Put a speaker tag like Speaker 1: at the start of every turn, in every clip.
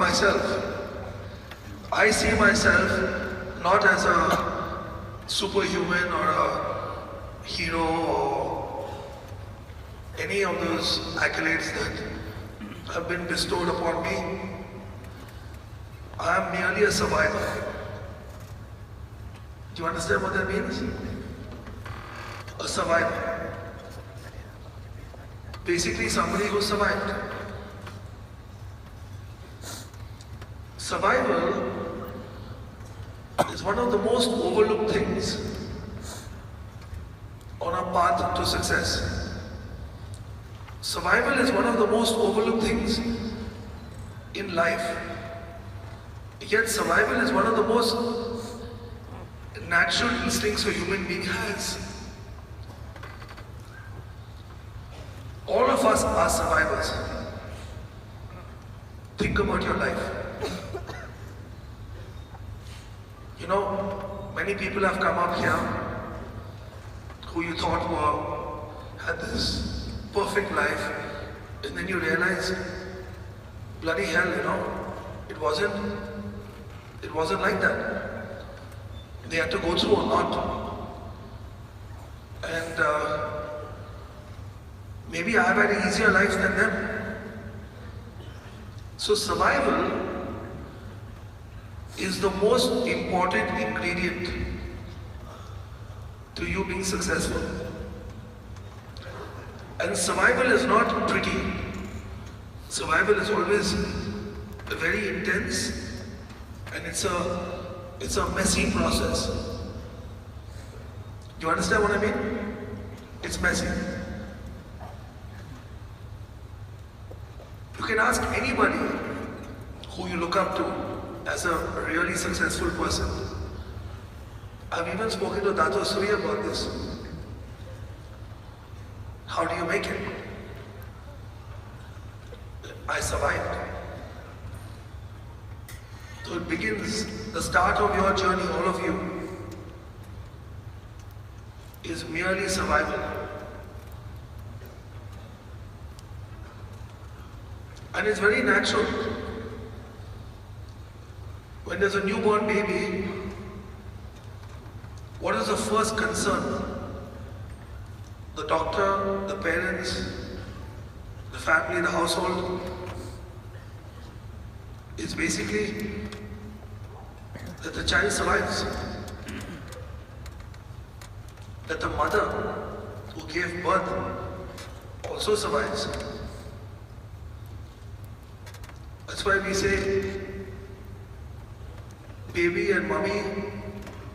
Speaker 1: myself, I see myself not as a superhuman or a hero or any of those accolades that have been bestowed upon me. I am merely a survivor. Do you understand what that means? A survivor. Basically somebody who survived. Survival is one of the most overlooked things on our path to success. Survival is one of the most overlooked things in life. Yet survival is one of the most natural instincts a human being has. All of us are survivors. Think about your life. You know, many people have come up here who you thought had this perfect life, and then you realize, bloody hell, you know, it wasn't like that. They had to go through a lot. And maybe I've had an easier life than them. So survival is the most important ingredient to you being successful. And survival is not pretty. Survival is always very intense, and it's a messy process. Do you understand what I mean? It's messy. You can ask anybody who you look up to as a really successful person. I've even spoken to Dato Suri about this. How do you make it? I survived. So it begins, the start of your journey, all of you, is merely survival. And it's very natural. When there's a newborn baby, what is the first concern? The doctor, the parents, the family, the household, is basically that the child survives. That the mother who gave birth also survives. That's why we say, baby and mommy,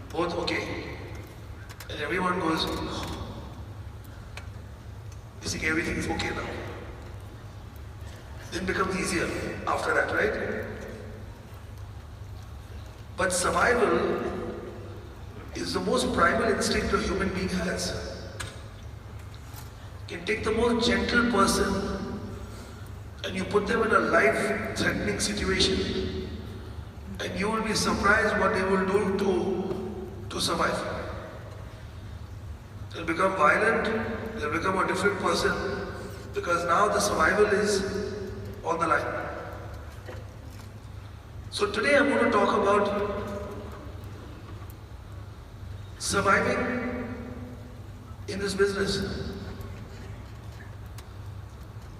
Speaker 1: both okay. And everyone goes, you think everything is okay now. Then it becomes easier after that, right? But survival is the most primal instinct a human being has. You can take the most gentle person and you put them in a life-threatening situation, and you will be surprised what they will do to survive. They'll become violent, they'll become a different person, because now the survival is on the line. So today I'm going to talk about surviving in this business.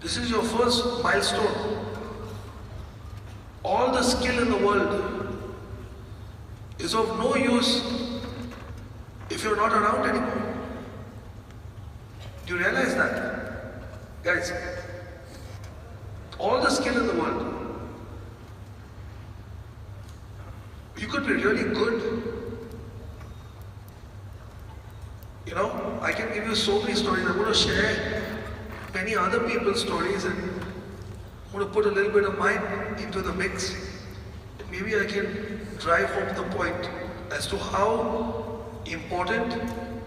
Speaker 1: This is your first milestone. All the skill in the world is of no use if you're not around anymore. Do you realize that? Guys, all the skill in the world, you could be really good. You know, I can give you so many stories. I'm going to share many other people's stories, and I'm going to put a little bit of mine into the mix. And maybe I can drive home the point as to how important,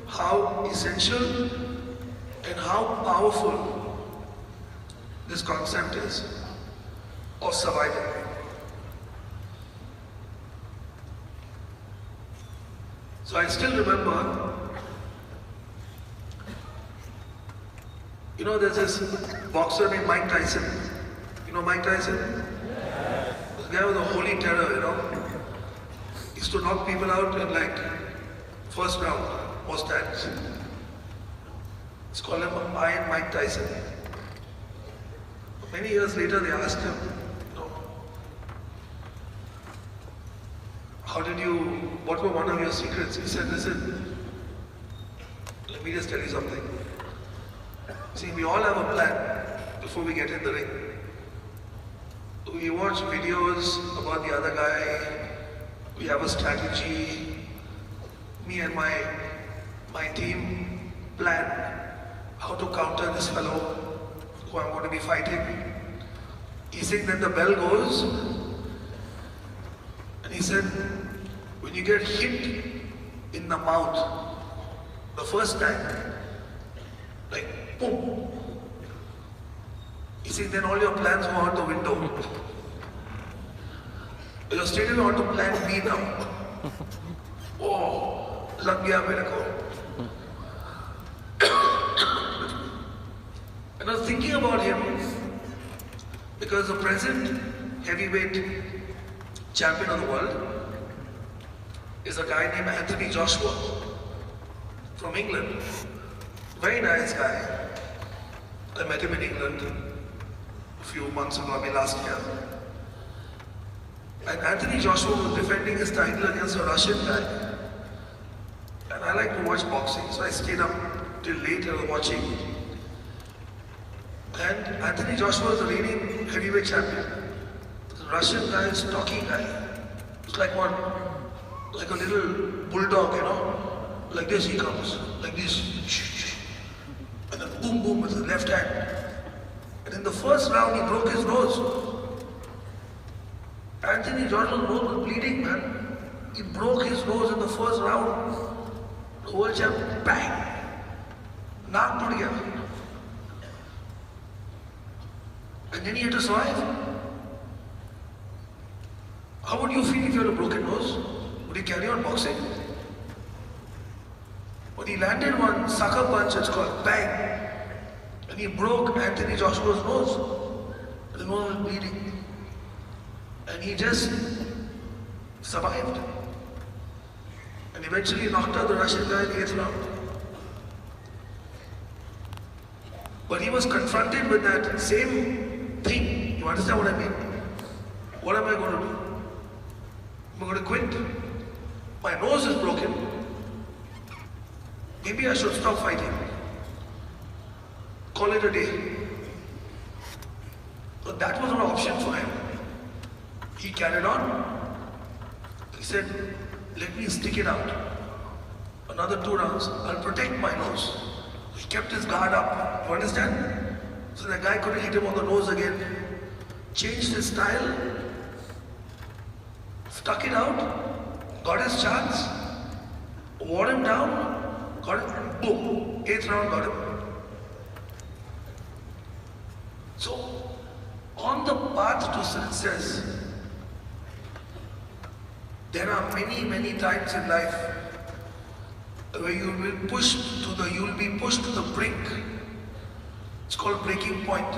Speaker 1: how essential, and how powerful this concept is of survival. So I still remember, you know, there's this boxer named Mike Tyson. You know Mike Tyson? This guy was a holy terror, you know. He used to knock people out in like first round, most times. It's called him Iron Mike Tyson. Many years later, they asked him, you know, what were one of your secrets? He said, listen, let me just tell you something. See, we all have a plan before we get in the ring. We watch videos about the other guy, we have a strategy. Me and my team plan how to counter this fellow who I'm going to be fighting. He's saying that the bell goes, and he said, when you get hit in the mouth the first time, like boom, he said then all your plans go out the window. You're straight on to plan B now. Oh, lag gaya mere ko. And I was thinking about him because the present heavyweight champion of the world is a guy named Anthony Joshua from England. Very nice guy. I met him in England a few months ago, maybe last year. And Anthony Joshua was defending his title against a Russian guy. And I like to watch boxing, so I stayed up till late watching. And Anthony Joshua is the reigning heavyweight champion. The Russian guy is stocky guy. It's like one, like a little bulldog, you know. Like this he comes, like this. And then boom, boom with his left hand. And in the first round he broke his nose. Anthony Joshua's nose was bleeding, man. He broke his nose in the first round. The world champ, bang! Naak toot gaya. And then he had to survive. How would you feel if you had a broken nose? Would you carry on boxing? But he landed one sucker punch, it's called bang. And he broke Anthony Joshua's nose. The nose was bleeding. And he just survived. And eventually knocked out the Russian guy in the 8th round. But he was confronted with that same thing. You understand what I mean? What am I going to do? I'm going to quit. My nose is broken. Maybe I should stop fighting. Call it a day. But that was an option for him. He carried on. He said, let me stick it out. Another 2 rounds. I'll protect my nose. He kept his guard up. You understand? So the guy couldn't hit him on the nose again. Changed his style. Stuck it out. Got his chance. Wore him down. Got it. Boom. 8th round got him. So, on the path to success, there are many, many times in life where you will be pushed to the brink. It's called breaking point.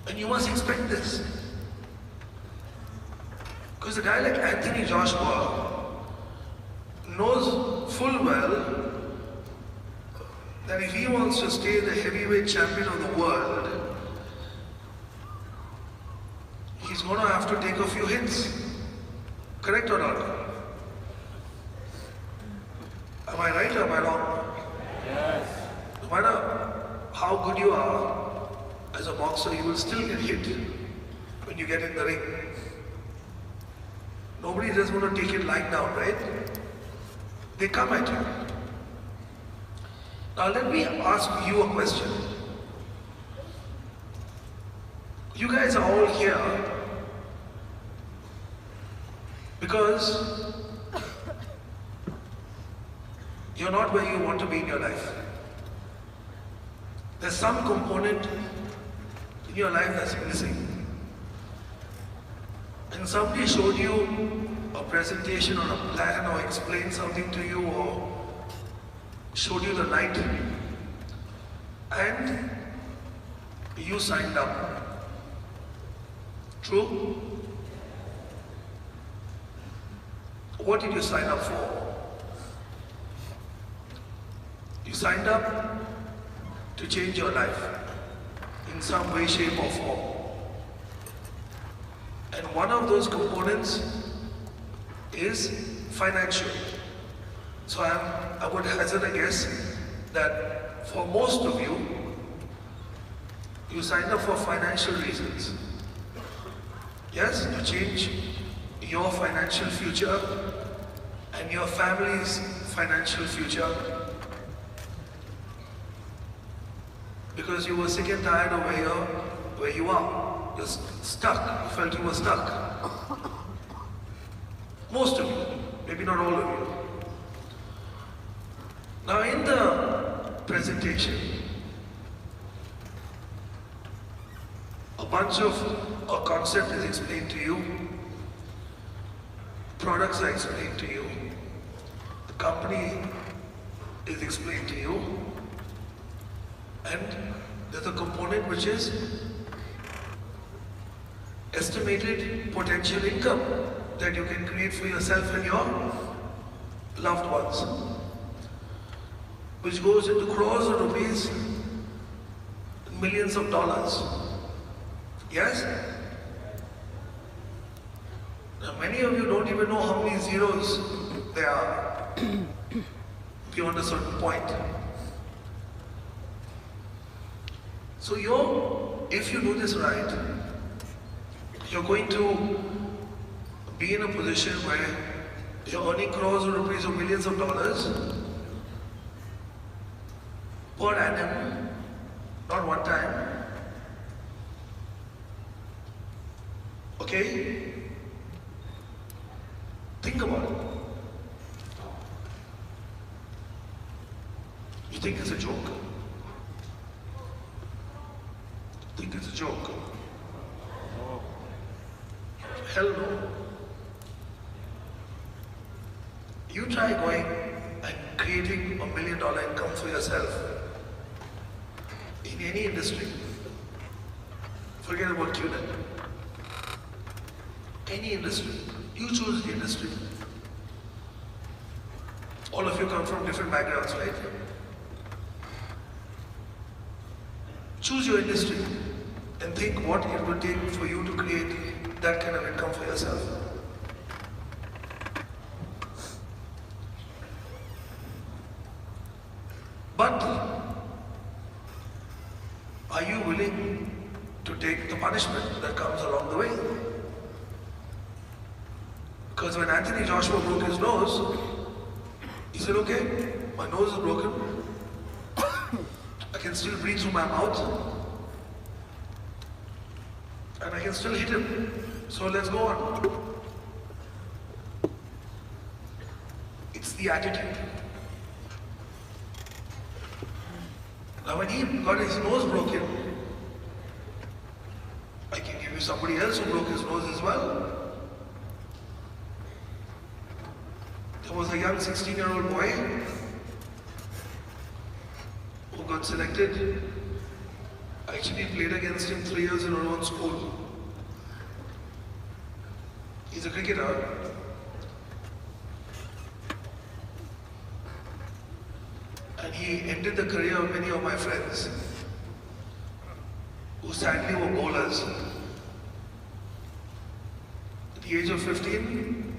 Speaker 1: And you must expect this. Because a guy like Anthony Joshua knows full well that if he wants to stay the heavyweight champion of the world, he's going to have to take a few hits. Correct or not? Am I right or am I wrong? Yes. No matter how good you are as a boxer, you will still get hit when you get in the ring. Nobody just going to take it lying down, right? They come at you. Now let me ask you a question. You guys are all here because you're not where you want to be in your life. There's some component in your life that's missing. And somebody showed you a presentation or a plan or explained something to you or showed you the light and you signed up. True? What did you sign up for? You signed up to change your life in some way, shape or form. And one of those components is financial. So I would hazard a guess that for most of you, you signed up for financial reasons. Yes, to change your financial future and your family's financial future, because you were sick and tired of where you are. You're stuck. You felt you were stuck. Most of you, maybe not all of you. Now in the presentation, a bunch of a concept is explained to you, products are explained to you, the company is explained to you, and there's a component which is estimated potential income that you can create for yourself and your loved ones, which goes into crores of rupees, millions of dollars. Yes? Now many of you don't even know how many zeros there are beyond a certain point. So if you do this right, you're going to be in a position where you're earning crores of rupees or millions of dollars per annum, not one time. Okay? Think about it. You think it's a joke? Think it's a joke? Hell no. You try going and creating $1 million income for yourself in any industry. Forget about QNET. Any industry. You choose the industry. All of you come from different backgrounds, right? Choose your industry and think what it would take for you to create that kind of income for yourself. But are you willing to take the punishment that comes along the way? Because when Anthony Joshua broke his nose, he said, okay, my nose is broken. I can still breathe through my mouth. And I can still hit him. So let's go on. It's the attitude. Now when he got his nose broken, I can give you somebody else who broke his nose as well. There was a young 16-year-old boy who got selected. I actually played against him 3 years in a row in school. He's a cricketer. And he ended the career of many of my friends who sadly were bowlers. At the age of 15,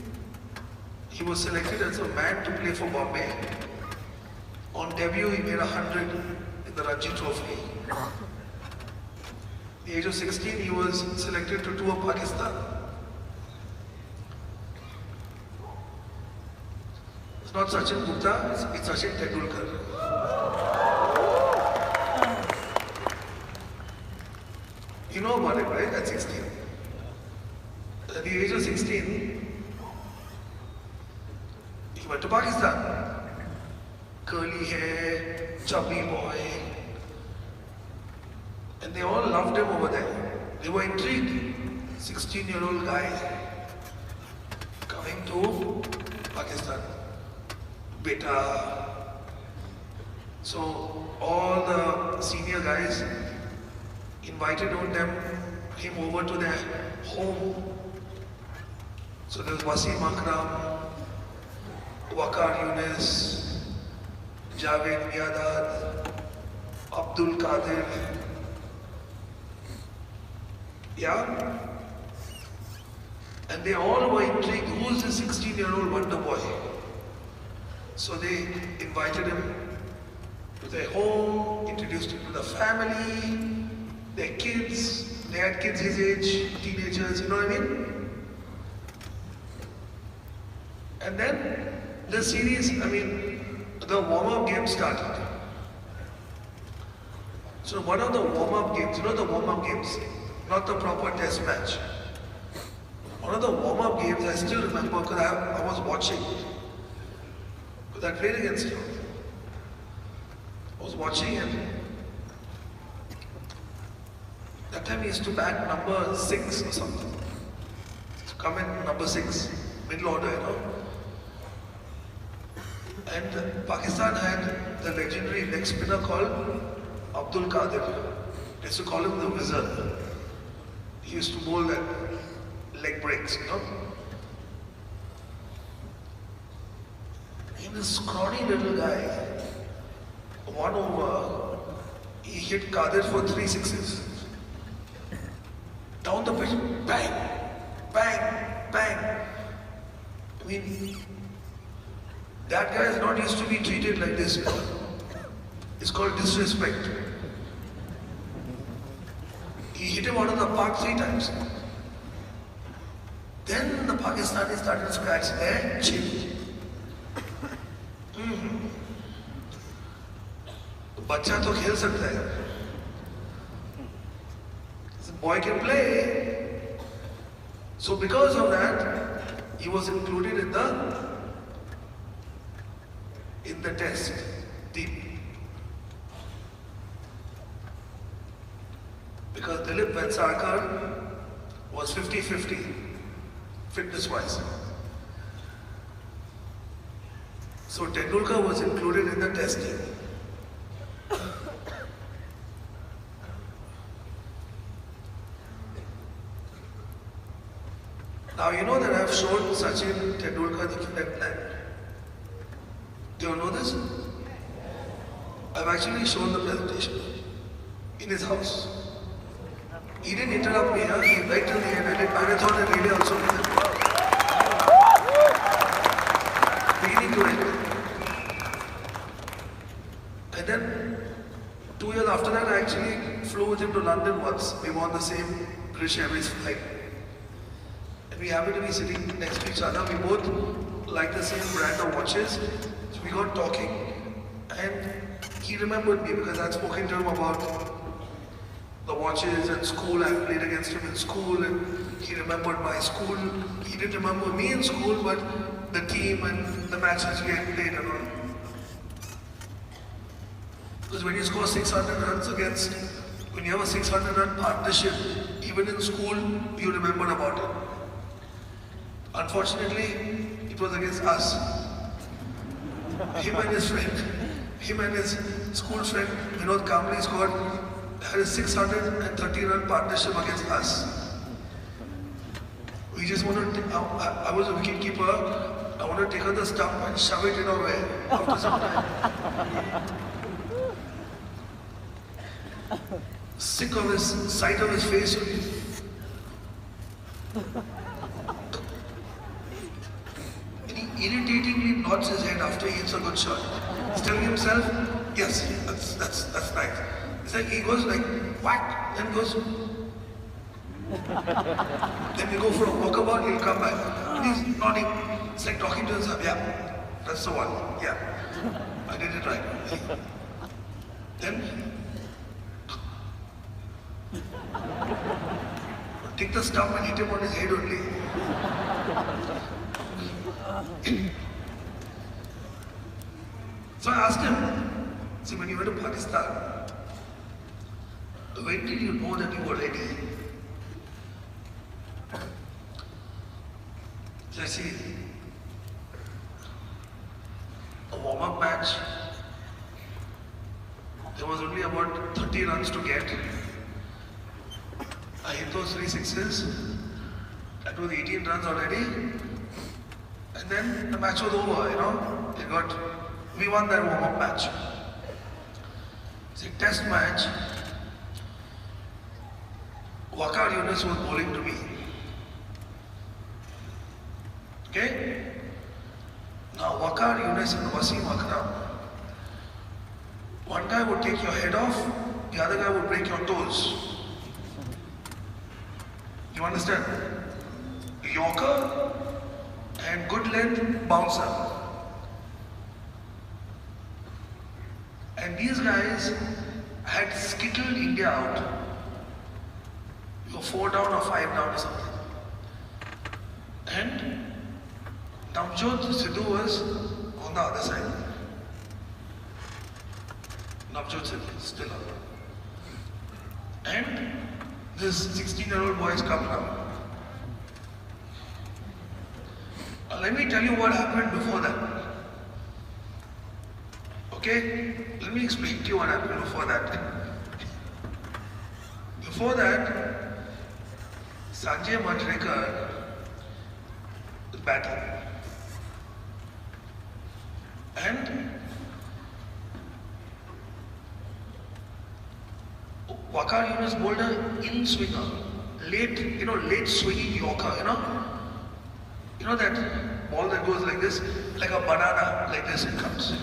Speaker 1: he was selected as a man to play for Bombay. On debut, he made 100 in the Ranji Trophy. At the age of 16, he was selected to tour Pakistan. It's not Sachin Gupta, it's Sachin Tendulkar. You know about it, right? At 16. At the age of 16, he went to Pakistan. Curly hair, chubby boy. And they all loved him over there. They were intrigued. 16-year-old guy coming to Pakistan. Beta. So all the senior guys invited on them him over to their home. So there was Wasim Akram, Waqar Yunus, Javed Miadad, Abdul Qadir. Yeah? And they all were intrigued, who is the 16-year-old wonder boy? So they invited him to their home, introduced him to the family, their kids. They had kids his age, teenagers, you know what I mean? And then the series, the warm-up game started. So one of the warm-up games, you know the warm-up games, not the proper test match. One of the warm-up games I still remember because I was watching. Because I played against him. I was watching and that time he used to bat number 6 or something. To come in number 6, middle order, you know. And Pakistan had the legendary leg spinner called Abdul Qadir. They used to call him the wizard. He used to bowl that leg breaks, you know. He was a scrawny little guy. 1 over, he hit Qadir for 3 sixes. Down the pitch, bang, bang, bang. That guy is not used to be treated like this, you know. It's called disrespect. He hit him out of the park 3 times. Then the Pakistanis started to scratch their chin. बच्चा तो खेल सकता है. The boy can play. So because of that, he was included in the test team. Because Dilip Vansarkar was 50-50 fitness-wise. So Tendulkar was included in the test team. Now you know that I have shown Sachin Tendulkar the cricket plan. Do you know this? I've actually shown the presentation in his house. He didn't interrupt me, huh? He waited till the end. I did marathon and relay also with him. Beginning to end. And then 2 years after that, I actually flew with him to London once. We were on the same British Airways flight. And we happened to be sitting next to each other. We both like the same brand of watches. So we got talking. And he remembered me because I'd spoken to him about the watches and school. I played against him in school and he remembered my school. He didn't remember me in school, but the team and the matches we had played and all. Because when you score 600 runs when you have a 600-run partnership, even in school, you remember about it. Unfortunately, it was against us. Him and his school friend, Vinod Kamble had a 630-run partnership against us. We just wanted to, I was a wicket keeper, I wanted to take out the stump and shove it in our way after some time. Sick of his sight of his face. And he irritatingly nods his head after he hits a good shot. He's telling himself, yes, that's nice. It's like he goes like whack, then goes. Then we go for a walkabout, he'll come back. And he's nodding. It's like talking to himself, yeah, that's the one. Yeah. I did it right. Then take the stump and hit him on his head only. So I asked him, see, when you went to Pakistan, when did you know that you were ready? So I see, a warm-up match, there was only about 30 runs to get. I I hit those 3 6s. That was 18 runs already. And then the match was over, you know. We won that warm-up match. It's a test match. Waqar Yunus was bowling to me. Okay? Now Waqar Yunus and Wasim Akram. One guy would take your head off, the other guy would break your toes. You understand? Yorker and good length bouncer. And these guys had skittled India out. You were 4 down or 5 down or something. And Navjot Sidhu was on the other side. Navjot Sidhu, still up. And this 16-year-old boy is coming up. Let me tell you what happened before that. Okay? Let me explain to you what happened before that. Before that, Sanjay Manjrekar was batting. And Waqar Yunus bowled an in-swinger, late swinging Yorker, You know that ball that goes like this, like a banana, like this it comes.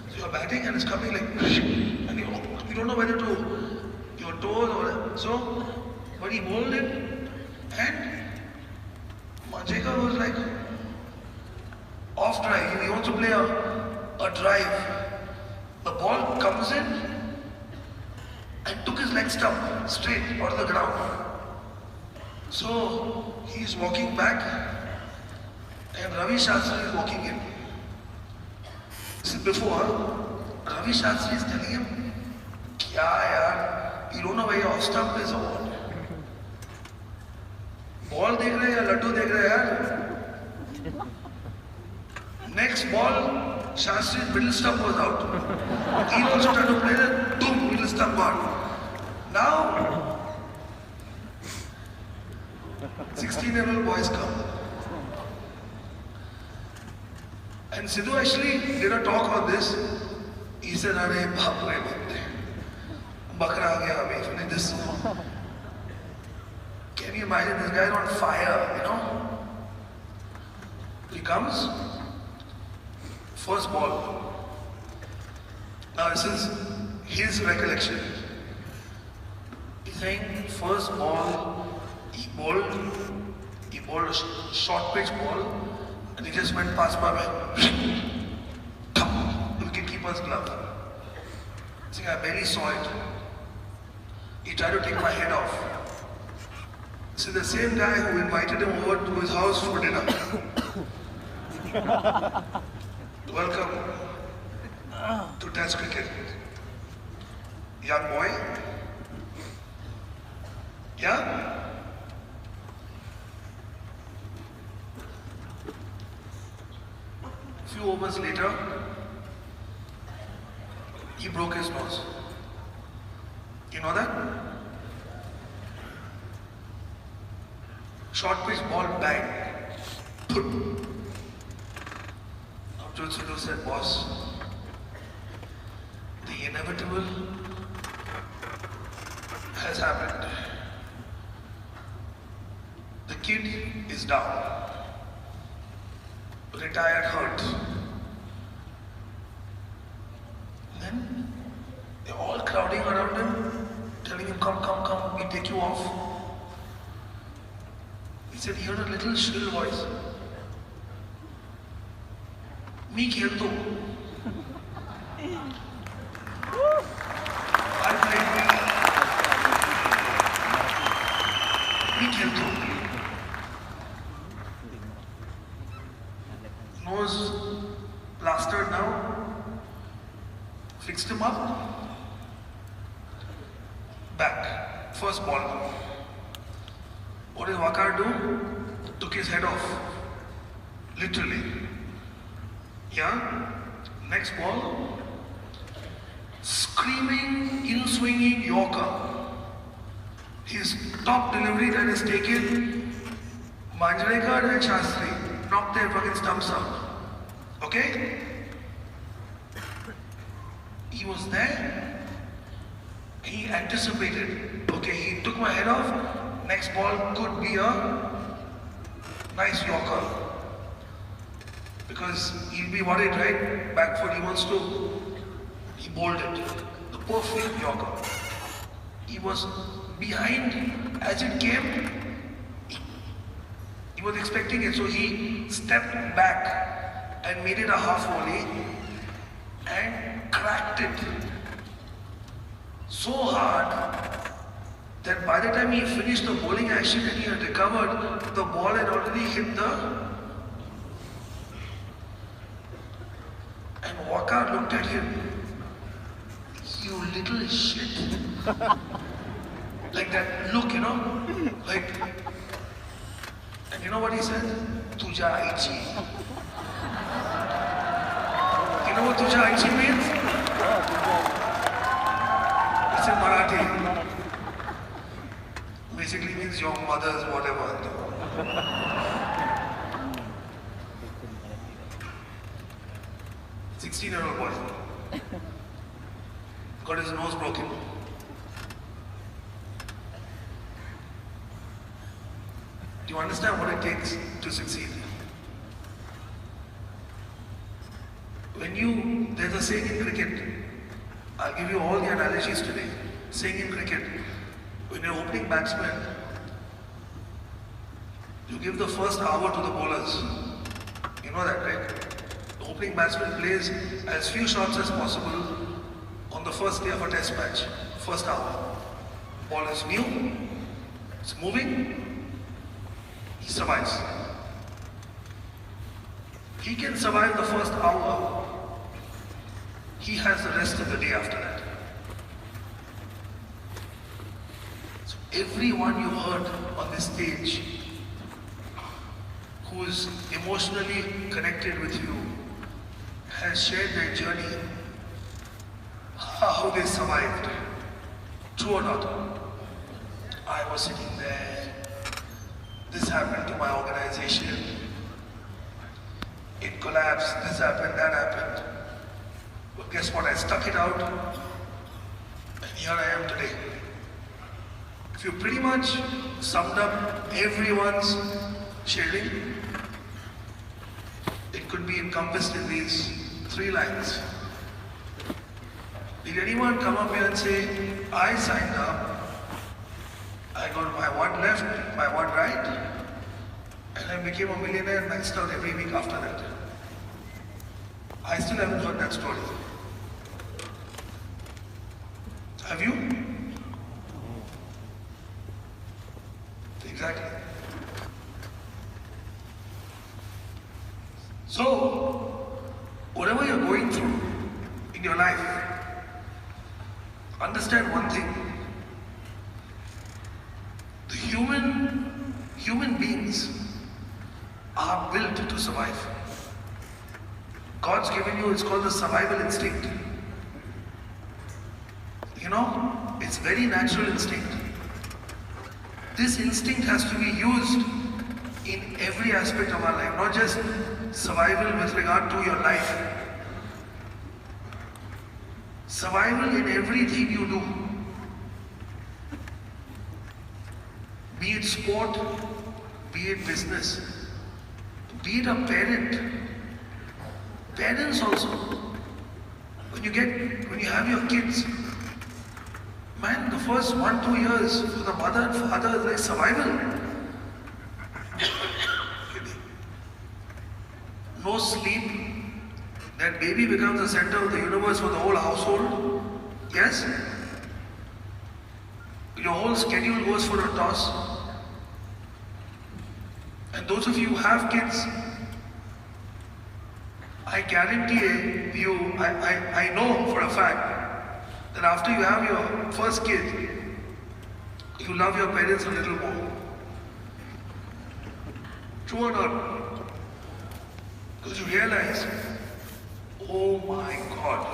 Speaker 1: So you're batting and it's coming like, and you don't know whether to, your toes or, so, but he bowled it, and Manjrekar was like, off drive, he wants to play a drive. The ball comes in and took his leg stump straight out of the ground. So he's walking back and Ravi Shastri is walking in. This is before, Ravi Shastri is telling him, Kya yaar, you don't know where your off stump is or what? Ball dekh rahe ya laddu dekh rahe yaar? Next ball, Shastri's middle stump was out. He also tried to play that, boom, middle stump out. Now, 16-year-old boys come. And Sidhu actually did a talk on this. He said, "Are baap re baap, bakra aa gaya abhi." This. Can you imagine this guy on fire? He comes, first ball. Now this is his recollection. He's saying first ball, he bowled a short pitch ball. And he just went past my way. Wicketkeeper's glove. See, I barely saw it. He tried to take my head off. See, the same guy who invited him over to his house for dinner. Welcome to Test cricket. Young boy. Yeah? Few overs later, he broke his nose. You know that? Short pitch ball, bang. Navjot Sidhu said, "Boss, the inevitable has happened. The kid is down. Retired hurt." Then they're all crowding around him, telling him, come, we take you off. He said he heard a little shrill voice. Me khelto. I play. Me khelto. Nose plastered now, fixed him up, back, first ball. What did Waqar do? Took his head off, literally. Yeah, next ball, screaming, in-swinging Yorker. His top delivery that is taken, Manjrekar and Shastri knocked their fucking stumps out. Okay? He was there. He anticipated. Okay, he took my head off. Next ball could be a nice yorker. Because he'll be worried, right? Back foot, he wants to. He bowled it. The perfect yorker. He was behind as it came. He was expecting it, so he stepped back and made it a half volley and cracked it so hard that by the time he finished the bowling action and he had recovered, the ball had already hit the. And Waka looked at him. You little shit. Like that look, you know? Like, and you know what he said? Tuja Aichi. You know what Tuja Aichi means? It's in Marathi. Basically means your mother's whatever. 16-year-old boy. Got his nose broken. Do you understand what it takes to succeed? There's a saying in cricket, I'll give you all the analogies today. Saying in cricket, when you're opening batsman, you give the first hour to the bowlers. You know that, right? The opening batsman plays as few shots as possible on the first day of a test match. First hour. Ball is new, it's moving, he survives. He can survive the first hour. He has the rest of the day after that. So everyone you heard on this stage who is emotionally connected with you has shared their journey, how they survived. True or not? I was sitting there, this happened to my organization, it collapsed, this happened, that happened. But guess what? I stuck it out, and here I am today. If you pretty much summed up everyone's sharing, it could be encompassed in these 3 lines. Did anyone come up here and say, I signed up, I got my one left, my one right, and I became a millionaire and maxed out every week after that? I still haven't heard that story. Have you? Exactly. So, whatever you're going through in your life, understand one thing. The human beings are built to survive. God's given you, it's called the survival instinct. You know, it's very natural instinct. This instinct has to be used in every aspect of our life, not just survival with regard to your life. Survival in everything you do. Be it sport, be it business, be it a parent. Parents also. When you have your kids, man, the first 1-2 years for the mother and father is like survival. No sleep. That baby becomes the center of the universe for the whole household. Yes? Your whole schedule goes for a toss. And those of you who have kids, I guarantee you, I know for a fact that after you have your first kid, you love your parents a little more. True or not? Because you realize, oh my God.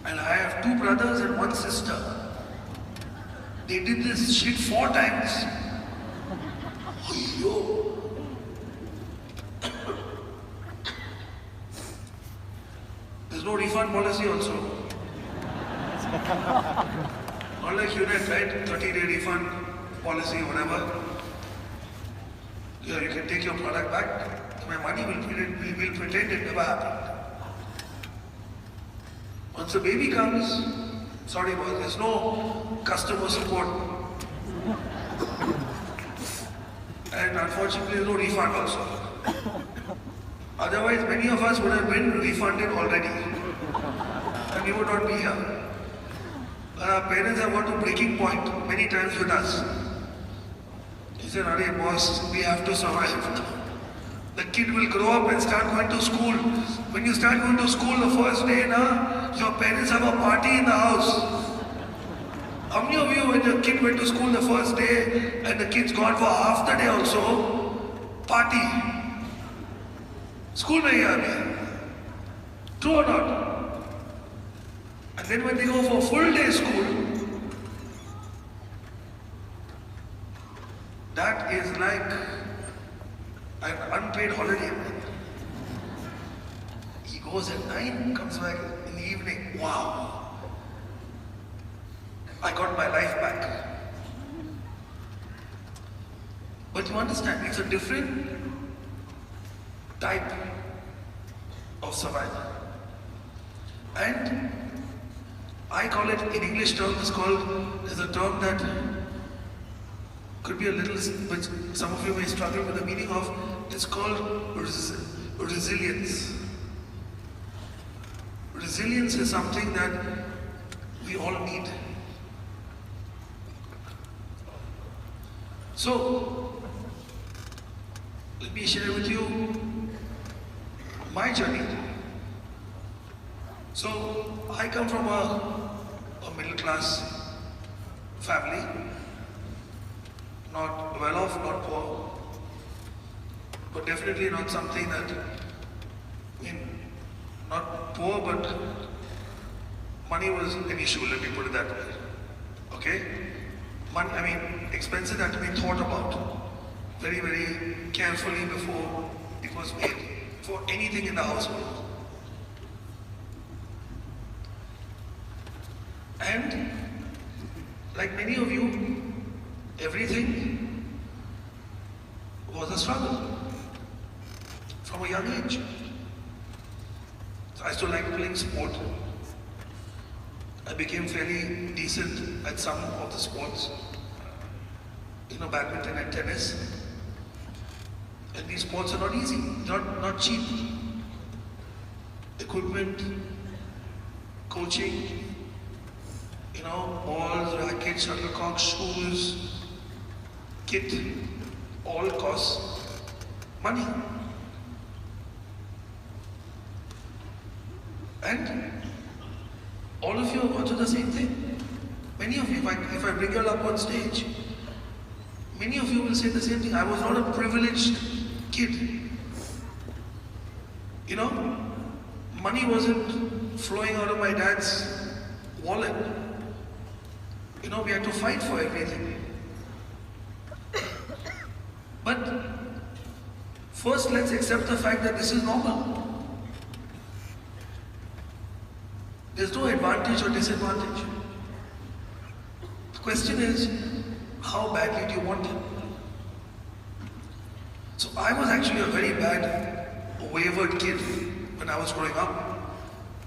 Speaker 1: And I have 2 brothers and 1 sister. They did this shit 4 times. Ayyo. There's no refund policy also. Not like Unit, right? 30-day refund policy, whatever. Yeah, you can take your product back. My money will pretend it never happened. Once the baby comes, sorry boss, there's no customer support. And unfortunately, there's no refund also. Otherwise, many of us would have been refunded already. And we would not be here. Our parents have got to breaking point many times with us. He said, "Arey boss, we have to survive." The kid will grow up and start going to school. When you start going to school the first day, your parents have a party in the house. How many of you, when your kid went to school the first day and the kid's gone for half the day also, party? School mein hi abhi. True or not? And then when they go for full day school, that is like an unpaid holiday. He goes at 9, comes back in the evening. Wow, I got my life back. But you understand, it's a different type of survival. And I call it, in English terms, it's called, there's a term that could be a little, which some of you may struggle with the meaning of, it's called resilience. Resilience is something that we all need. So, let me share with you my journey. So, I come from a middle class family, not well off, not poor, but definitely not something that, not poor, but money was an issue, let me put it that way. Okay? Money, expenses had to be thought about very, very carefully before it was made for anything in the household. And like many of you, everything was a struggle from a young age. So I used to like playing sport. I became fairly decent at some of the sports, badminton and tennis. And these sports are not easy, not cheap. Equipment, coaching, balls, rackets, shuttlecock, shoes, kit, all costs money. And all of you are going through the same thing. Many of you, if I bring you all up on stage, many of you will say the same thing. I was not a privileged kid. Money wasn't flowing out of my dad's wallet. We had to fight for everything. But first, let's accept the fact that this is normal. There's no advantage or disadvantage. The question is, how badly do you want it? So I was actually a very bad, wayward kid when I was growing up.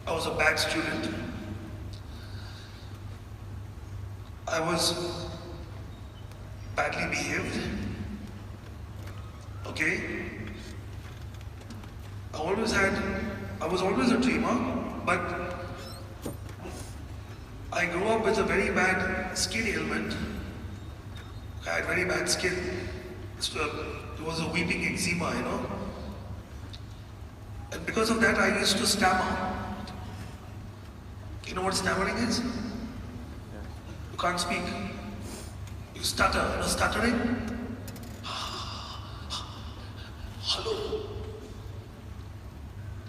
Speaker 1: I was a bad student. I was badly behaved. Okay? I was always a dreamer, but I grew up with a very bad skin ailment. I had very bad skin. It was a weeping eczema, And because of that, I used to stammer. You know what stammering is? You can't speak. You stutter. Stuttering? Hello.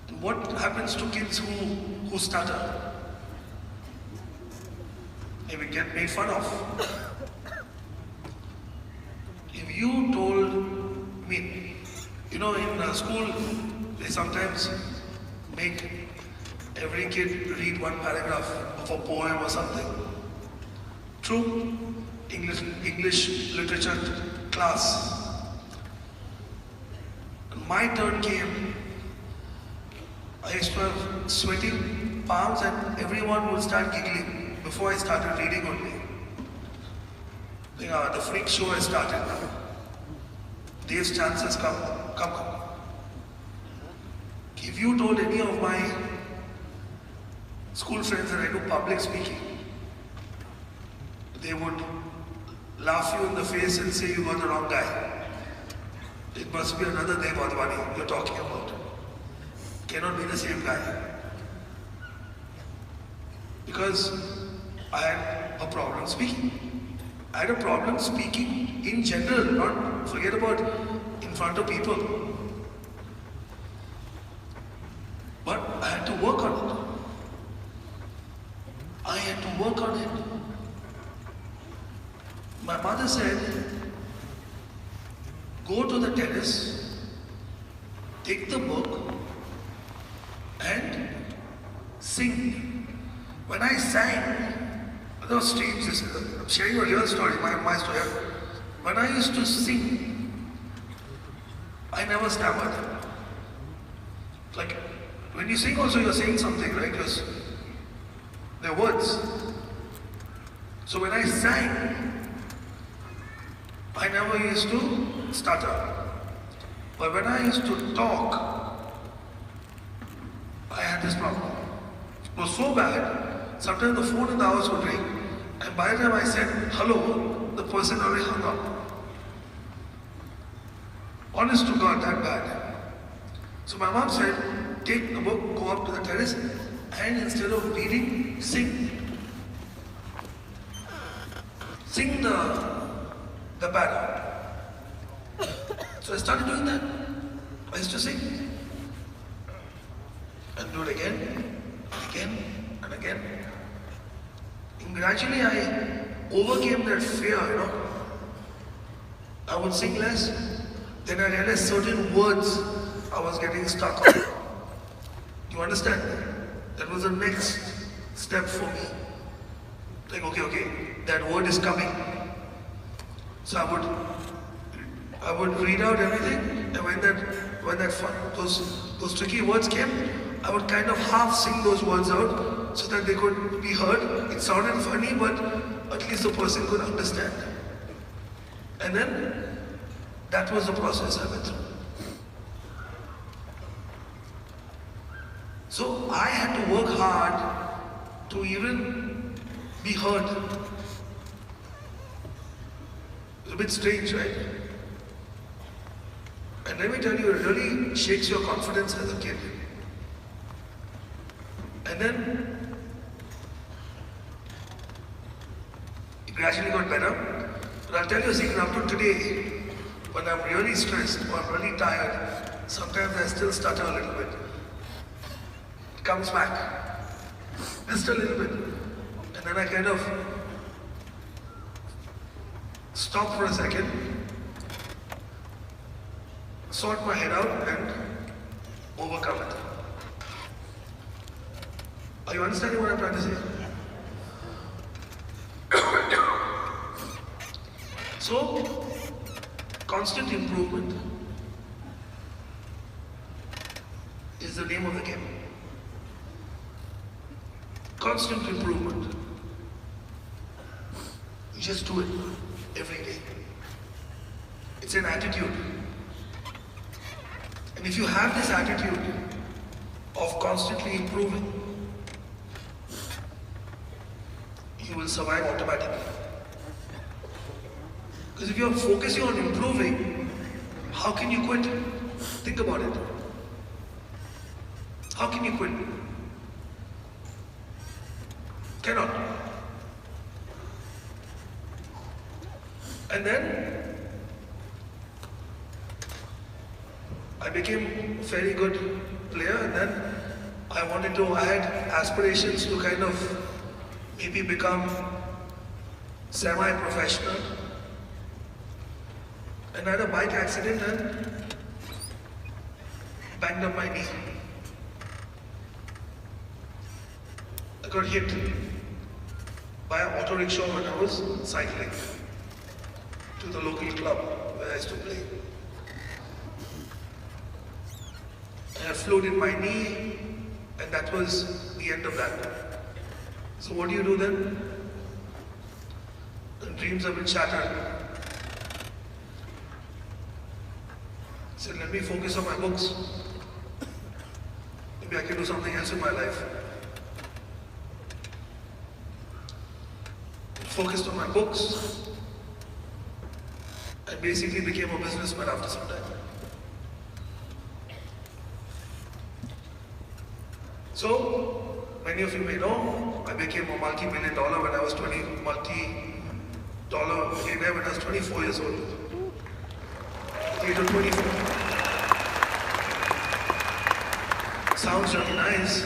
Speaker 1: And what happens to kids who stutter? They will get made fun of. you told me, you know, in school, they sometimes make every kid read one paragraph of a poem or something. True, English literature class. My turn came. I used to have sweating palms and everyone would start giggling before I started reading only. The freak show has started now. Dave's chances come. If you told any of my school friends that I do public speaking, they would laugh you in the face and say you got the wrong guy. It must be another Dave Wadhwani you're talking about. Cannot be the same guy. Because I had a problem speaking. I had a problem speaking in general, not forget about in front of people. But I had to work on it. I had to work on it. My mother said, go to the terrace, take the book and sing. When I sang, that was strange. I'm sharing a real story, my story. When I used to sing, I never stammered. Like, when you sing also, you're saying something, right? Because they're words. So when I sang, I never used to stutter. But when I used to talk, I had this problem. It was so bad, sometimes the phone in the house would ring, and by the time I said hello, the person already hung up. Honest to God, that bad. So my mom said, take the book, go up to the terrace, and instead of reading, sing. Sing the pattern. So I started doing that. I used to sing. And do it again, and again, and again. And gradually I overcame that fear, you know. I would sing less. Then I realized certain words I was getting stuck on. You understand? That was the next step for me. Like, okay, that word is coming. So I would read out everything, and when those tricky words came, I would kind of half sing those words out so that they could be heard. It sounded funny, but at least the person could understand. And then that was the process I went through. So I had to work hard to even be heard. It's a bit strange, right? And let me tell you, it really shakes your confidence as a kid. And then it gradually got better. But I'll tell you a secret, up to today, when I'm really stressed or I'm really tired, sometimes I still stutter a little bit. It comes back, just a little bit. And then I kind of stop for a second, sort my head out and overcome it. Are you understanding what I'm trying to say? So, constant improvement is the name of the game. Constant improvement. You just do it every day. It's an attitude. And if you have this attitude of constantly improving, you will survive automatically. Because if you're focusing on improving, how can you quit? Think about it. How can you quit? Cannot. And then I became a very good player, and then I had aspirations to kind of maybe become semi-professional. And I had a bike accident and banged up my knee. I got hit by an auto rickshaw when I was cycling to the local club where I used to play. And I floated my knee, and that was the end of that. So what do you do then? The dreams have been shattered. I said, let me focus on my books. Maybe I can do something else in my life. Focused on my books. I basically became a businessman after some time. So, many of you may know, I became a multi-million dollar when I was multi-dollar millionaire when I was 24 years old. At the age of 24. Sounds really nice.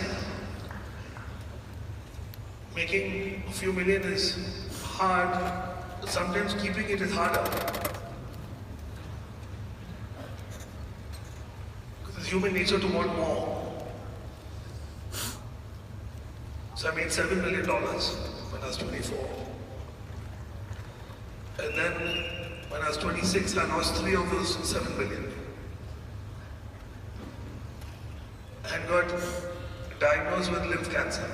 Speaker 1: Making a few million is hard, but sometimes keeping it is harder. Because it's human nature to want more. So I made $7 million when I was 24. And then when I was 26, I lost 3 of those 7 million. And got diagnosed with lymph cancer.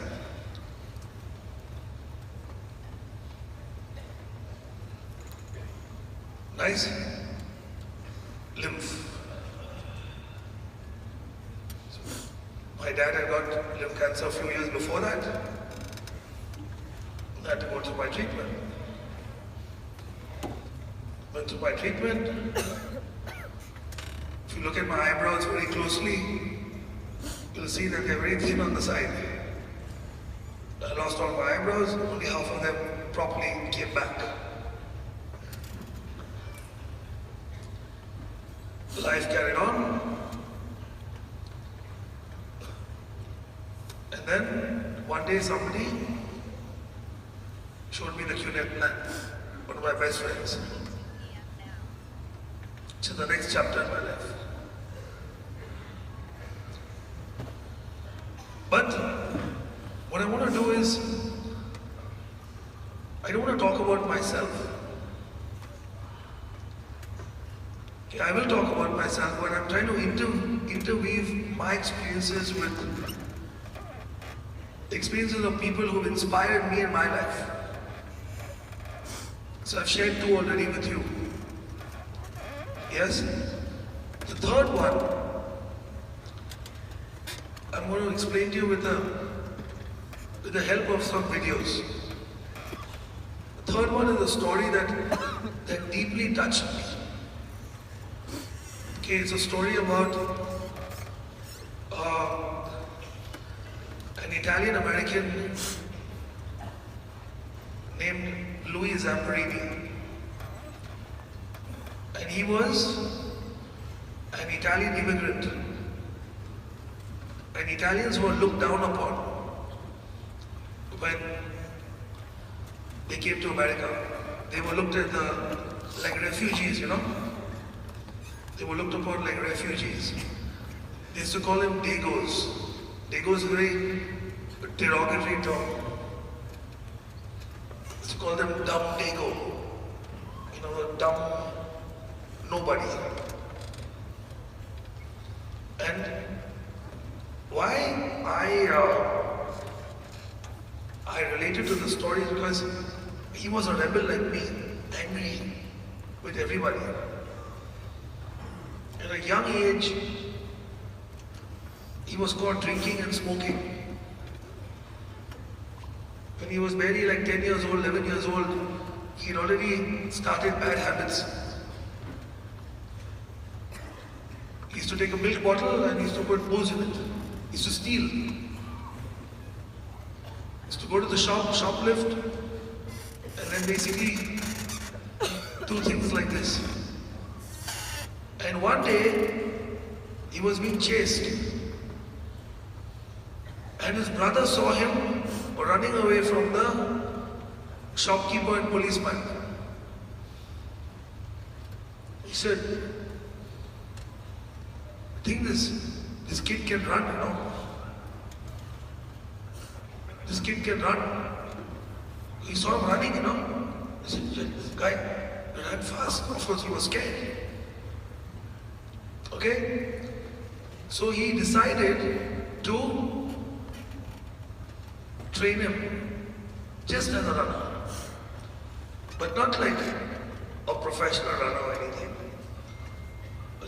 Speaker 1: Nice? Lymph. My dad had got lymph cancer a few years before that. I had to go through my treatment. Went through my treatment. If you look at my eyebrows very closely, you'll see that they're very thin on the side. I lost all my eyebrows, only half of them properly came back. Life carried on. And then, one day somebody showed me the QNet plan, one of my best friends. Which is the next chapter in my life. But, what I want to do is, I don't want to talk about myself. Okay, I will talk about myself, but I'm trying to interweave my experiences with experiences of people who have inspired me in my life. So I've shared 2 already with you. Yes? The third one, I'm going to explain to you with the help of some videos. The third one is a story that deeply touched me. Okay, it's a story about an Italian-American named Louis Zamperini. And he was an Italian immigrant. And Italians were looked down upon when they came to America. They were looked at like refugees, you know. They were looked upon like refugees. They used to call them Dagos. Dagos is a very derogatory term. They used to call them dumb Dago. You know, a dumb nobody. And why I related to the story is because he was a rebel like me, angry with everybody. At a young age, he was caught drinking and smoking. When he was barely like 10 years old, 11 years old, he had already started bad habits. He used to take a milk bottle and he used to put booze in it. He used to steal. He used to go to the shop, shoplift, and then basically do things like this. And one day, he was being chased. And his brother saw him running away from the shopkeeper and policeman. He said, I think this kid can run, you know. This kid can run. He saw him running, you know. He said, this guy ran fast. Of course, he was scared. Okay? So he decided to train him just as a runner. But not like a professional runner or anything.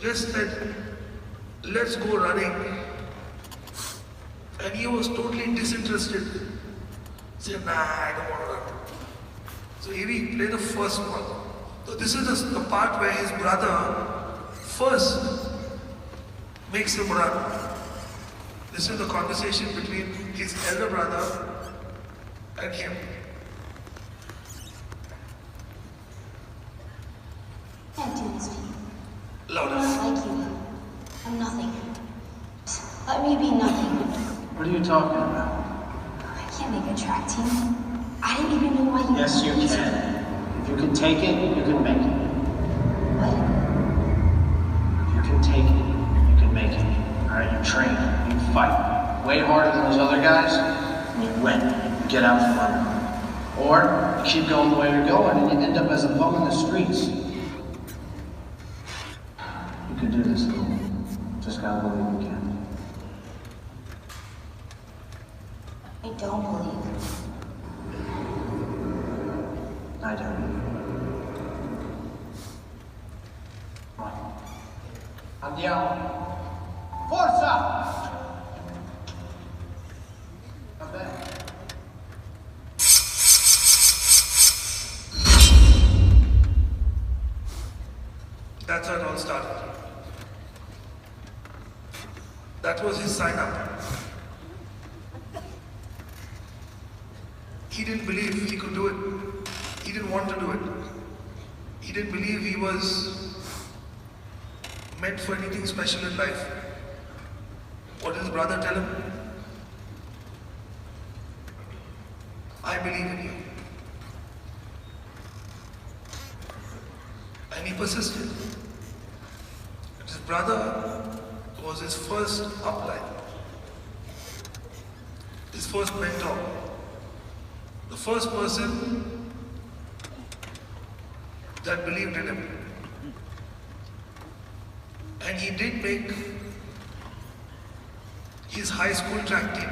Speaker 1: Just said, let's go running. And he was totally disinterested. He said, nah, I don't want to run. So he played the first one. So this is the part where his brother first makes him run. This is the conversation between his elder brother and him.
Speaker 2: Can't do this for you.
Speaker 1: Louder.
Speaker 2: I'm not like you. I'm nothing. Let me be nothing.
Speaker 3: What are you talking about?
Speaker 2: I can't make a track team. I didn't even know why you.
Speaker 3: Yes, you can. If you can take it, you can make it.
Speaker 2: What?
Speaker 3: If you can take it, you can make it. Alright, you train, you fight. Way harder than those other guys, and you win. You get out from under them. Or, you keep going the way you're going, and you end up as a bum in the streets. You can do this, Lou. Just gotta believe you can.
Speaker 2: I don't believe.
Speaker 3: I do. Come on. Andiamo. Forza! Vabbè.
Speaker 1: That's how it all started. That was his sign up. He didn't believe he could do it. He didn't want to do it. He didn't believe he was meant for anything special in life. What did his brother tell him? I believe in you. And he persisted. His brother was his first upline, his first mentor, the first person that believed in him. And he did make his high school track team.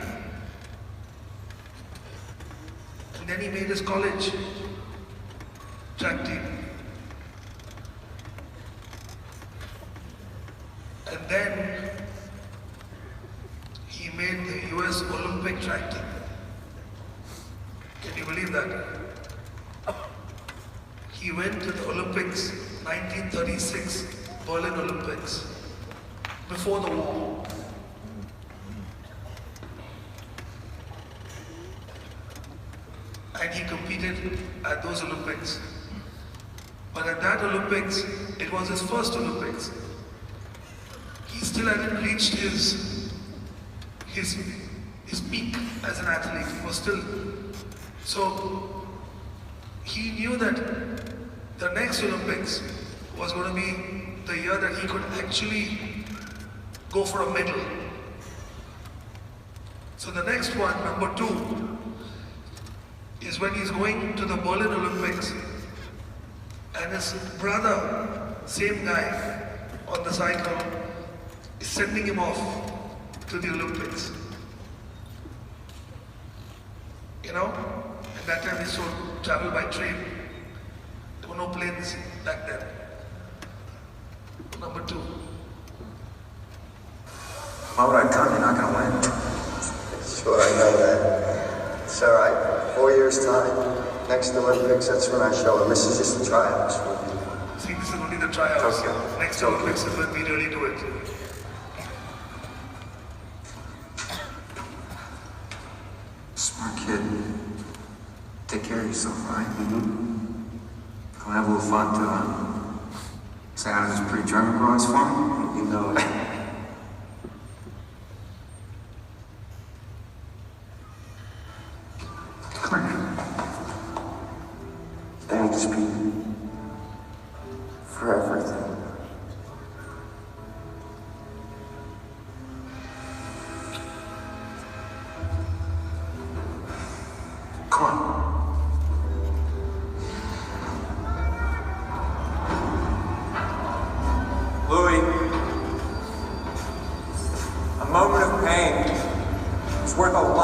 Speaker 1: And then he made his college track team. And then he made the US Olympic track team. Can you believe that? He went to the Olympics, 1936, Berlin Olympics, before the war. And he competed at those Olympics. But at that Olympics, it was his first Olympics. He still hadn't reached his peak as an athlete. He was still, so he knew that the next Olympics was going to be the year that he could actually go for a medal. So the next one, number 2, is when he's going to the Berlin Olympics and his brother, same guy on the cycle, is sending him off to the Olympics. You know, at that time they used to travel by train. There were no planes back then. Number 2.
Speaker 4: Why would I come? You're not going to win.
Speaker 5: Sure, I know that. It's all right. 4 years' time, next Olympics, that's when I show him. This is just the tryouts.
Speaker 1: See, this is only the tryouts.
Speaker 5: Okay.
Speaker 1: Next Olympics is when we really do it.
Speaker 4: Smart kid. Take care of yourself, all right? Come have a little fun, too, huh? Say hi to this pretty German girl, it's fun?
Speaker 5: You know it.
Speaker 4: Come here.
Speaker 5: Thanks, Pete. For everything.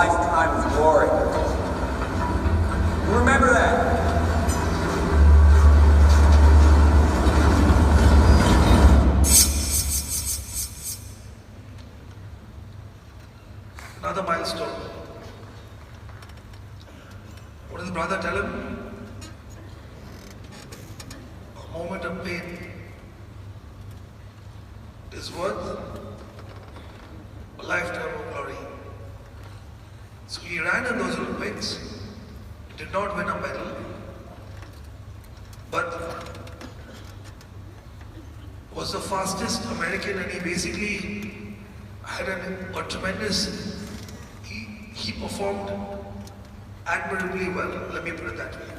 Speaker 6: lifetime of glory. You remember that?
Speaker 1: Another milestone. What does brother tell him? A moment of pain is worth a lifetime of glory. So he ran in those Olympics, did not win a medal, but was the fastest American, and he basically had a tremendous, he performed admirably well, let me put it that way.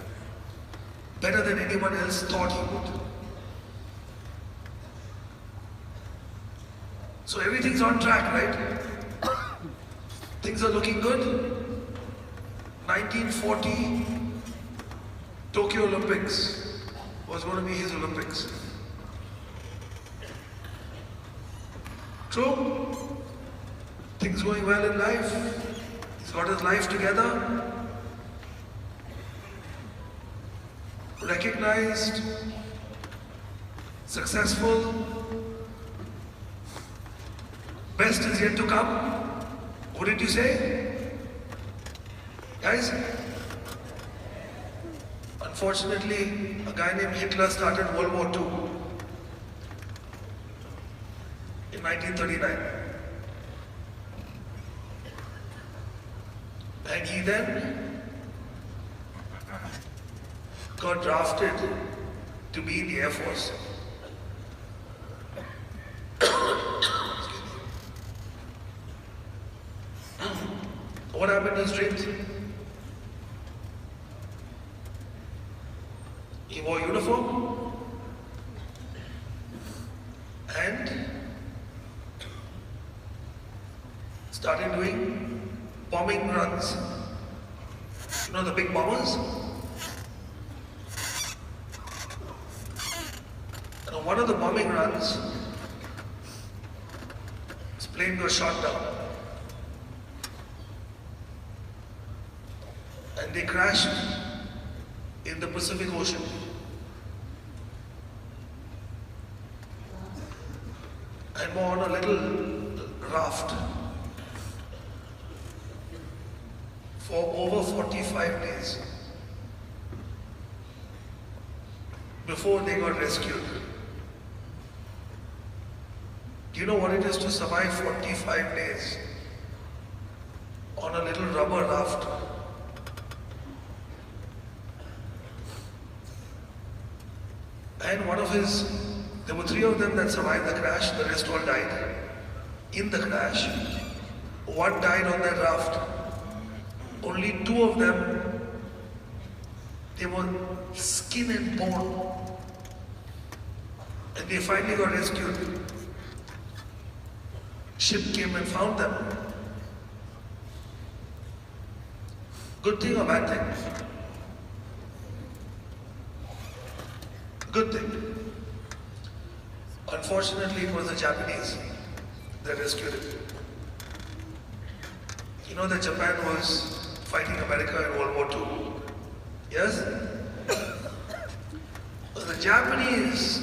Speaker 1: Better than anyone else thought he would. So everything's on track, right? Things are looking good. 1940 Tokyo Olympics was going to be his Olympics. True? Things going well in life. He's got his life together. Recognized. Successful. Best is yet to come. Wouldn't you say? Guys? Unfortunately, a guy named Hitler started World War II in 1939. And he then got drafted to be in the Air Force. What happened to his dreams? He wore uniform and started doing bombing runs. You know the big bombers? And on one of the bombing runs, his plane got shot down. And they crashed in the Pacific Ocean. And were on a little raft for over 45 days before they got rescued. Do you know what it is to survive 45 days on a little rubber raft? And one of his, there were 3 of them that survived the crash, the rest all died in the crash. One died on that raft. Only 2 of them, they were skin and bone. And they finally got rescued. Ship came and found them. Good thing or bad thing? Good thing. Unfortunately, it was the Japanese that rescued him. You know that Japan was fighting America in World War II? Yes? But the Japanese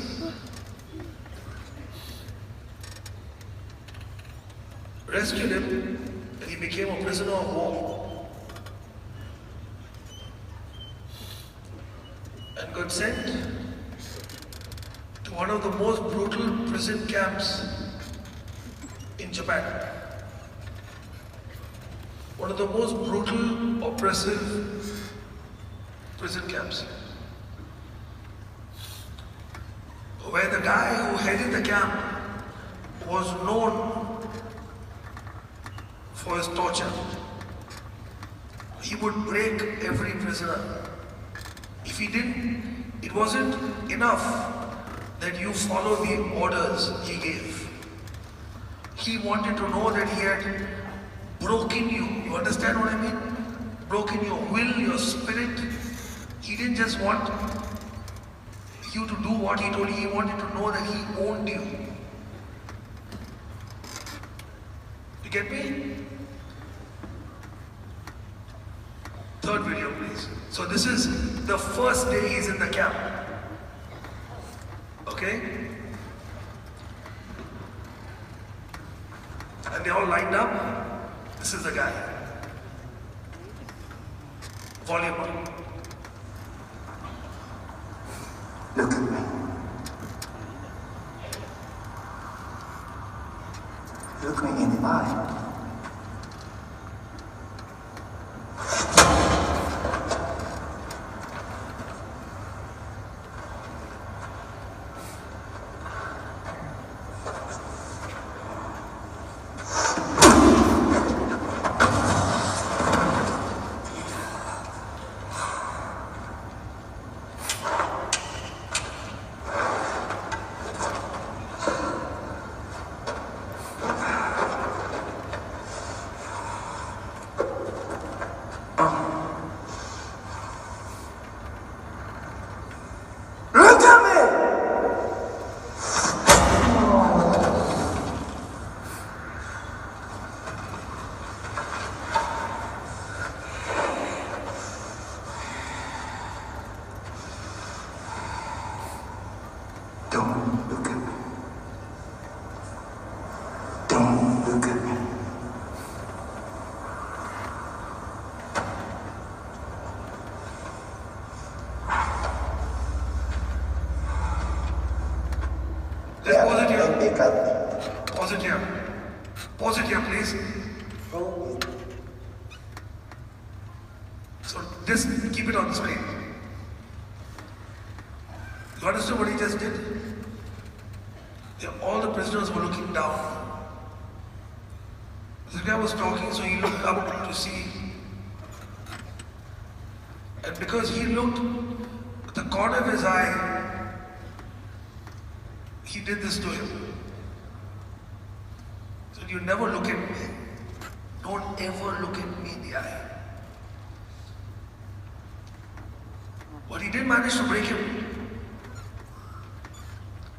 Speaker 1: rescued him and he became a prisoner of war and got sent to one of the most brutal prison camps in Japan. One of the most brutal, oppressive prison camps. Where the guy who headed the camp was known for his torture. He would break every prisoner. If he didn't, it wasn't enough that you follow the orders he gave. He wanted to know that he had broken you. You understand what I mean? Broken your will, your spirit. He didn't just want you to do what he told you. He wanted to know that he owned you. You get me? Third video, please. So this is the first day he's in the camp. Okay? And they all lined up. This is the guy. Volume 1.
Speaker 4: Look at me. Look me in the eye.
Speaker 1: Pause it here. Pause it here, please. So just keep it on the screen. You understand what he just did? All the prisoners were looking down. This guy was talking, so he looked up to see. And because he looked at the corner of his eye, he did this to him. So you never look at me. Don't ever look at me in the eye. But he did manage to break him.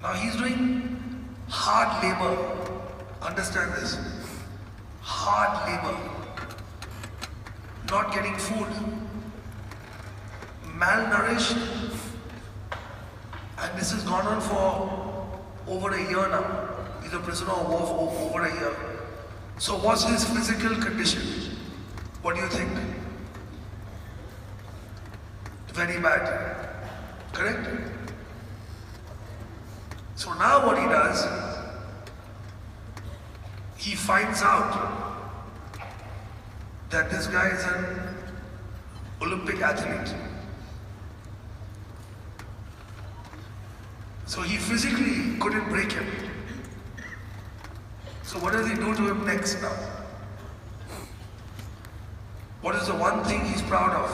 Speaker 1: Now he's doing hard labor. Understand this. Hard labor. Not getting food. Malnourished. And this has gone on for over a year now. He's a prisoner of war for over a year. So what's his physical condition? What do you think? Very bad. Correct? So now what he does, he finds out that this guy is an Olympic athlete. So he physically couldn't break him. So what does he do to him next now? What is the one thing he's proud of?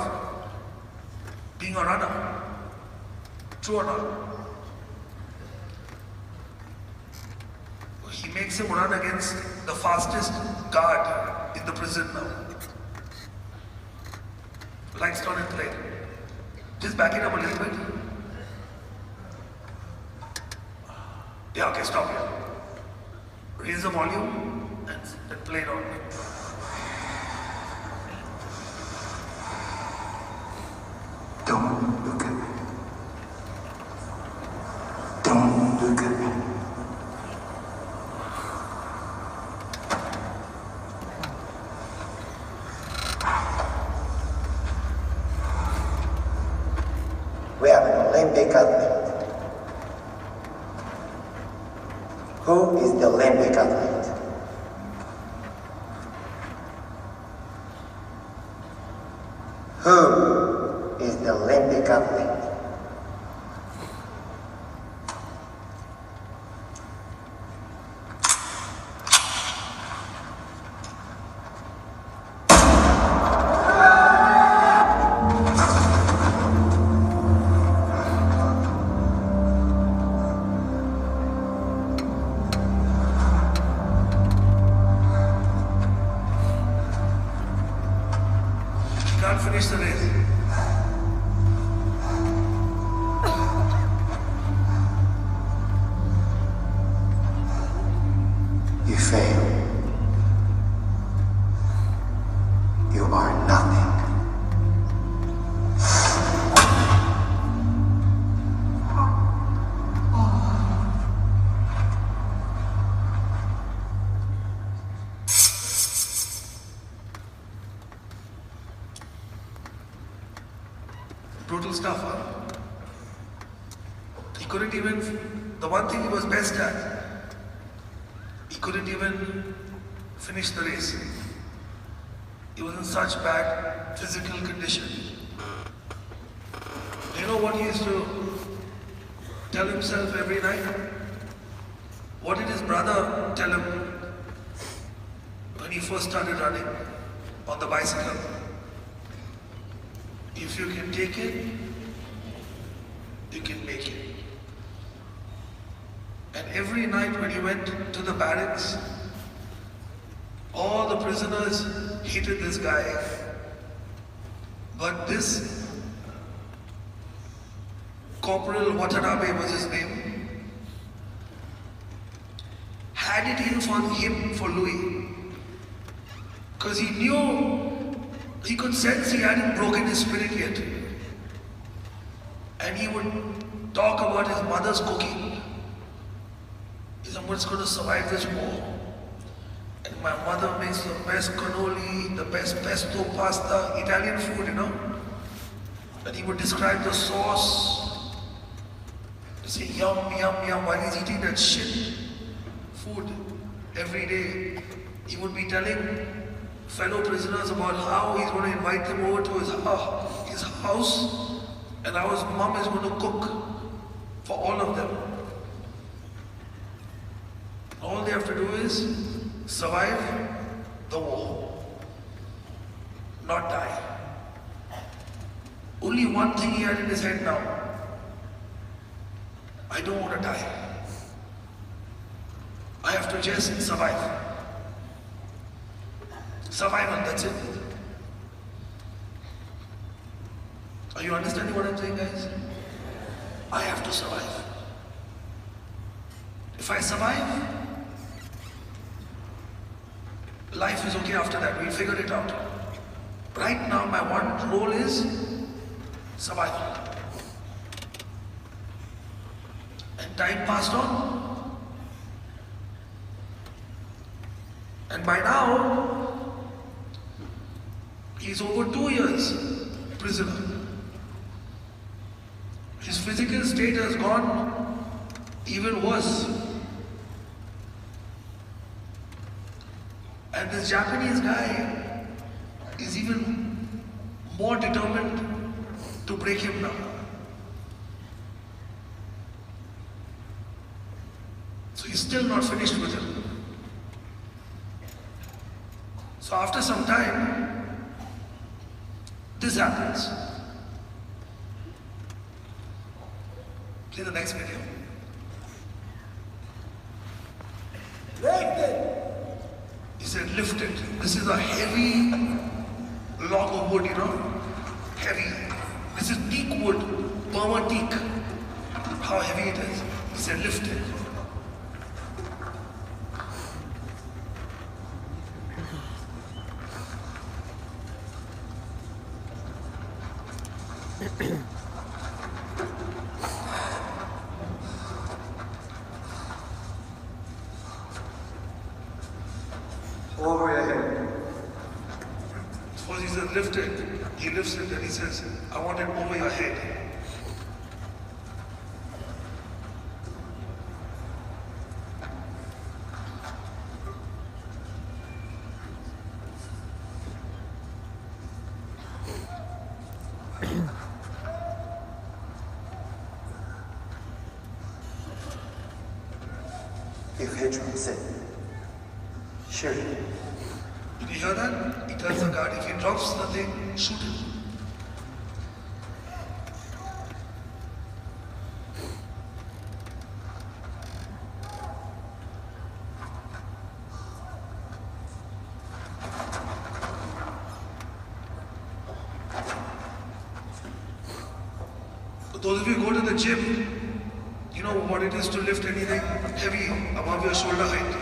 Speaker 1: Being a runner. True or not? He makes him run against the fastest guard in the prison now. Lights turn and play. Just back it up a little bit. Yeah, okay, stop here. Raise the volume and play it on.
Speaker 4: Don't look at me. Don't look at me.
Speaker 5: We have an Olympic athlete. Who is the Olympic athlete? Who is the Olympic athlete?
Speaker 1: stuff, huh? He couldn't even, the one thing he was best at, he couldn't even finish the race. He was in such bad physical condition. You know what he used to tell himself every night? What did his brother tell him when he first started running on the bicycle? If you can take it, you can make it. And every night when he went to the barracks, all the prisoners hated this guy. But this Corporal Watanabe was his name, had it in for him, for Louis. Because he knew, he could sense he hadn't broken his spirit yet. And he would talk about his mother's cooking. He said, "Someone's going to survive this war. And my mother makes the best cannoli, the best pesto pasta, Italian food, you know." And he would describe the sauce. He say, "Yum, yum, yum," while he's eating that shit food every day. He would be telling fellow prisoners about how he's going to invite them over to his house and how his mom is going to cook for all of them. All they have to do is survive the war, not die. Only one thing he had in his head now: I don't want to die. I have to just survive. Survival, that's it. Are you understanding what I'm saying, guys? I have to survive. If I survive, life is okay after that. We'll figure it out. Right now, my one role is survival. And time passed on. And by now, he's over 2 years prisoner. His physical state has gone even worse. And this Japanese guy is even more determined to break him down. So he's still not finished with him. So after some time, this happens. Play the next video. He said, "Lift it." This is a heavy log of wood, you know? Heavy. This is teak wood, Burma teak. How heavy it is. He said, "Lift it."
Speaker 5: Over your head.
Speaker 1: Suppose he says, "Lift it." He lifts it and he says, "I want it over your head."
Speaker 5: If he drops it, shoot it.
Speaker 1: Did you hear that? He tells the guard, if he drops the thing, shoot him. For those of you who go to the gym, you know what it is to lift anything heavy above your shoulder height.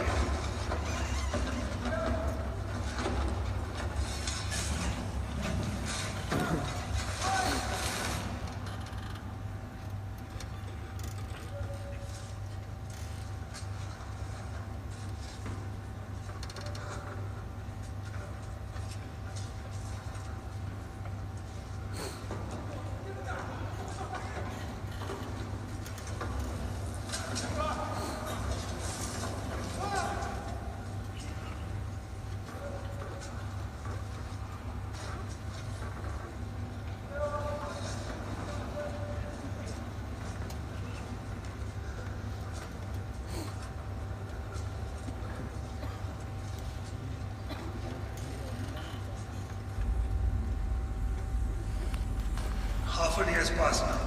Speaker 1: Half a day has passed now.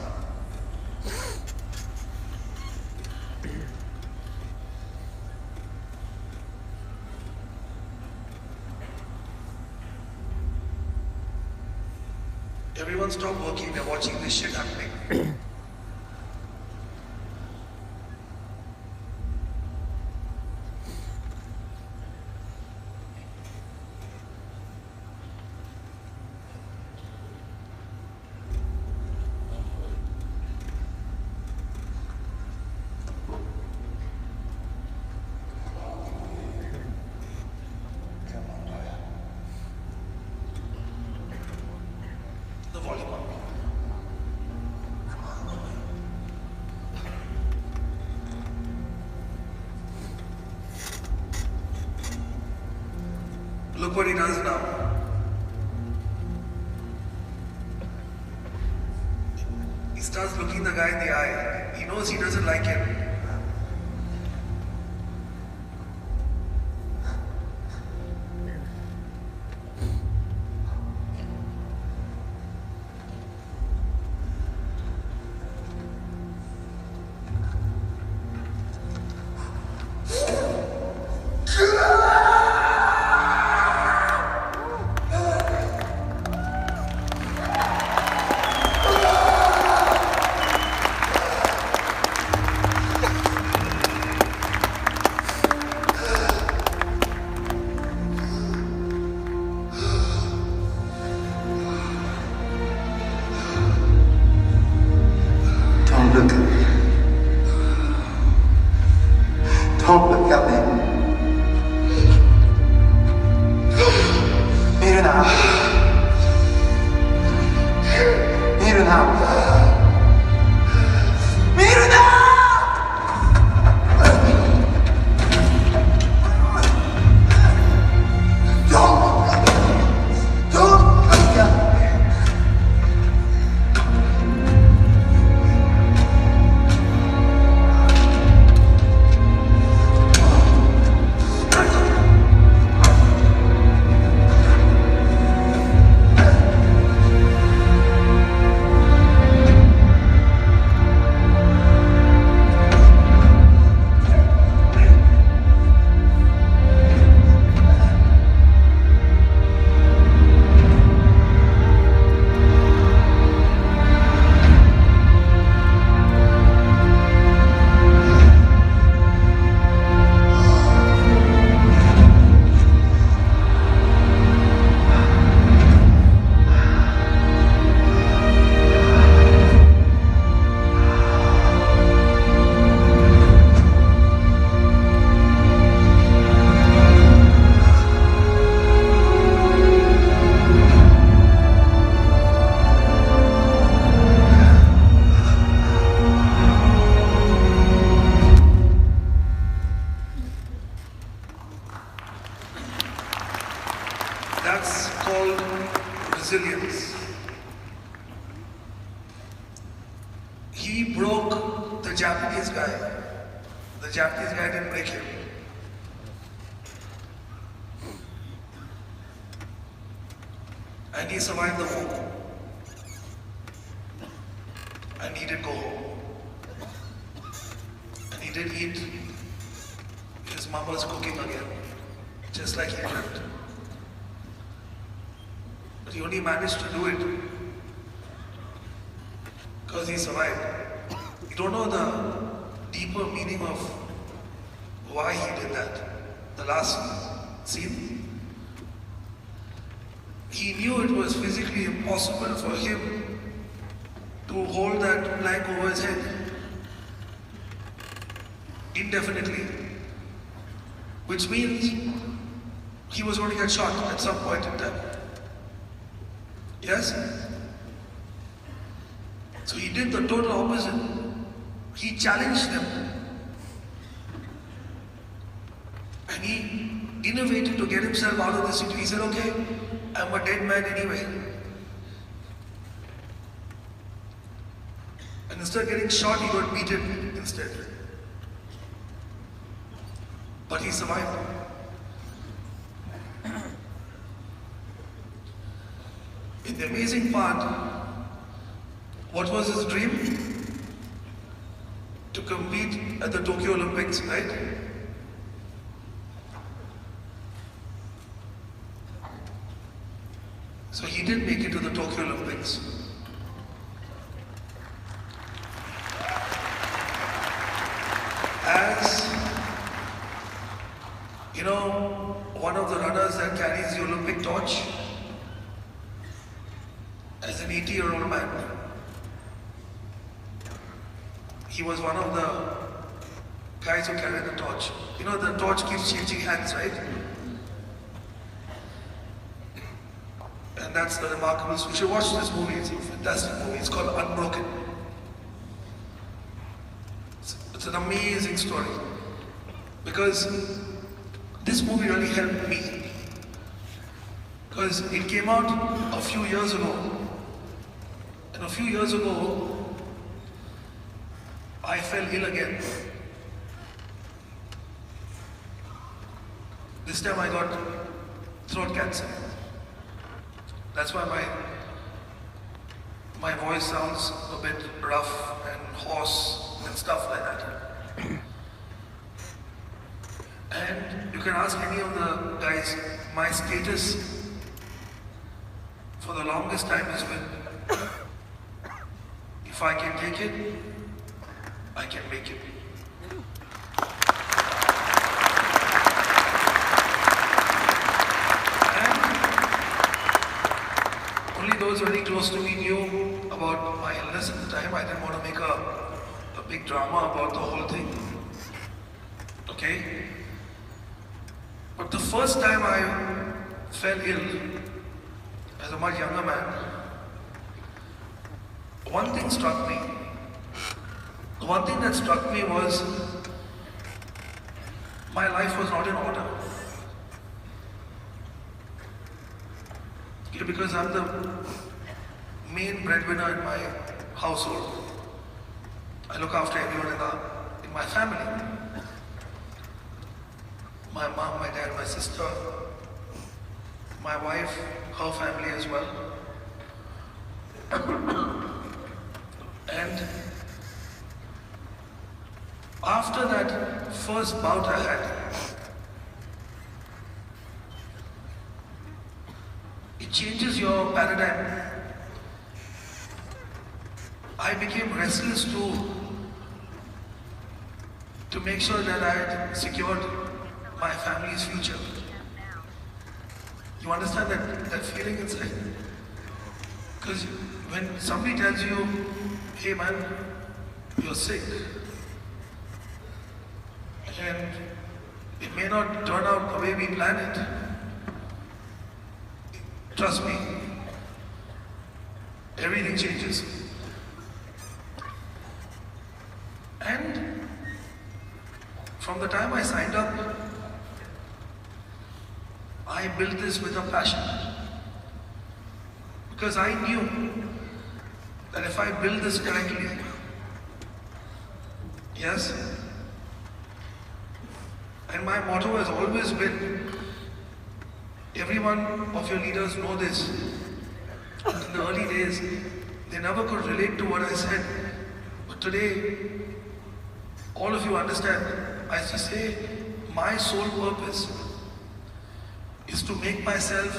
Speaker 1: Everyone stop working, they're watching this shit happening. The volume up. Look what he does now. He starts looking the guy in the eye. He knows he doesn't like him.
Speaker 5: Don't look at me. Mirna. Mirna. Mirna! Don't look at me.
Speaker 1: That's called resilience. He broke the Japanese guy. The Japanese guy didn't break him. And he survived the war. And he did go home. And he did eat his mama's cooking again, just like he dreamt. But he only managed to do it because he survived. You don't know the deeper meaning of why he did that. The last scene. He knew it was physically impossible for him to hold that plank over his head indefinitely, which means he was going to get shot at some point in time. Yes? So he did the total opposite. He challenged them. And he innovated to get himself out of the situation. He said, okay, I'm a dead man anyway. And instead of getting shot, he got beaten instead. But he survived. And the amazing part What was his dream? To compete at the Tokyo Olympics, right? So he did make it to the Tokyo Olympics. As, you know, one of the runners that carries the Olympic torch, as an 80-year-old man, he was one of the guys who carried the torch. You know, the torch keeps changing hands, right? And that's the remarkable. You should watch this movie. It's a fantastic movie. It's called Unbroken. It's an amazing story. Because this movie really helped me. Because it came out a few years ago. And a few years ago, I fell ill again. This time I got throat cancer. That's why my voice sounds a bit rough and hoarse and stuff like that. And you can ask any of the guys, my status for the longest time has been, if I can take it, I can make it. Those very close to me knew about my illness at the time. I didn't want to make a big drama about the whole thing. Okay? But the first time I fell ill, as a much younger man, one thing struck me. The one thing that struck me was my life was not in order. Because I'm the main breadwinner in my household. I look after everyone in my family. My mom, my dad, my sister, my wife, her family as well. And after that first bout I had, it changes your paradigm. I became restless to make sure that I had secured my family's future. You understand that feeling inside? Because when somebody tells you, hey man, you're sick, and it may not turn out the way we planned it, trust me, everything changes. And from the time I signed up, I built this with a passion. Because I knew that if I build this correctly, yes, and my motto has always been, every one of your leaders know this. In the early days, they never could relate to what I said. But today, all of you understand. I used to say, my sole purpose is to make myself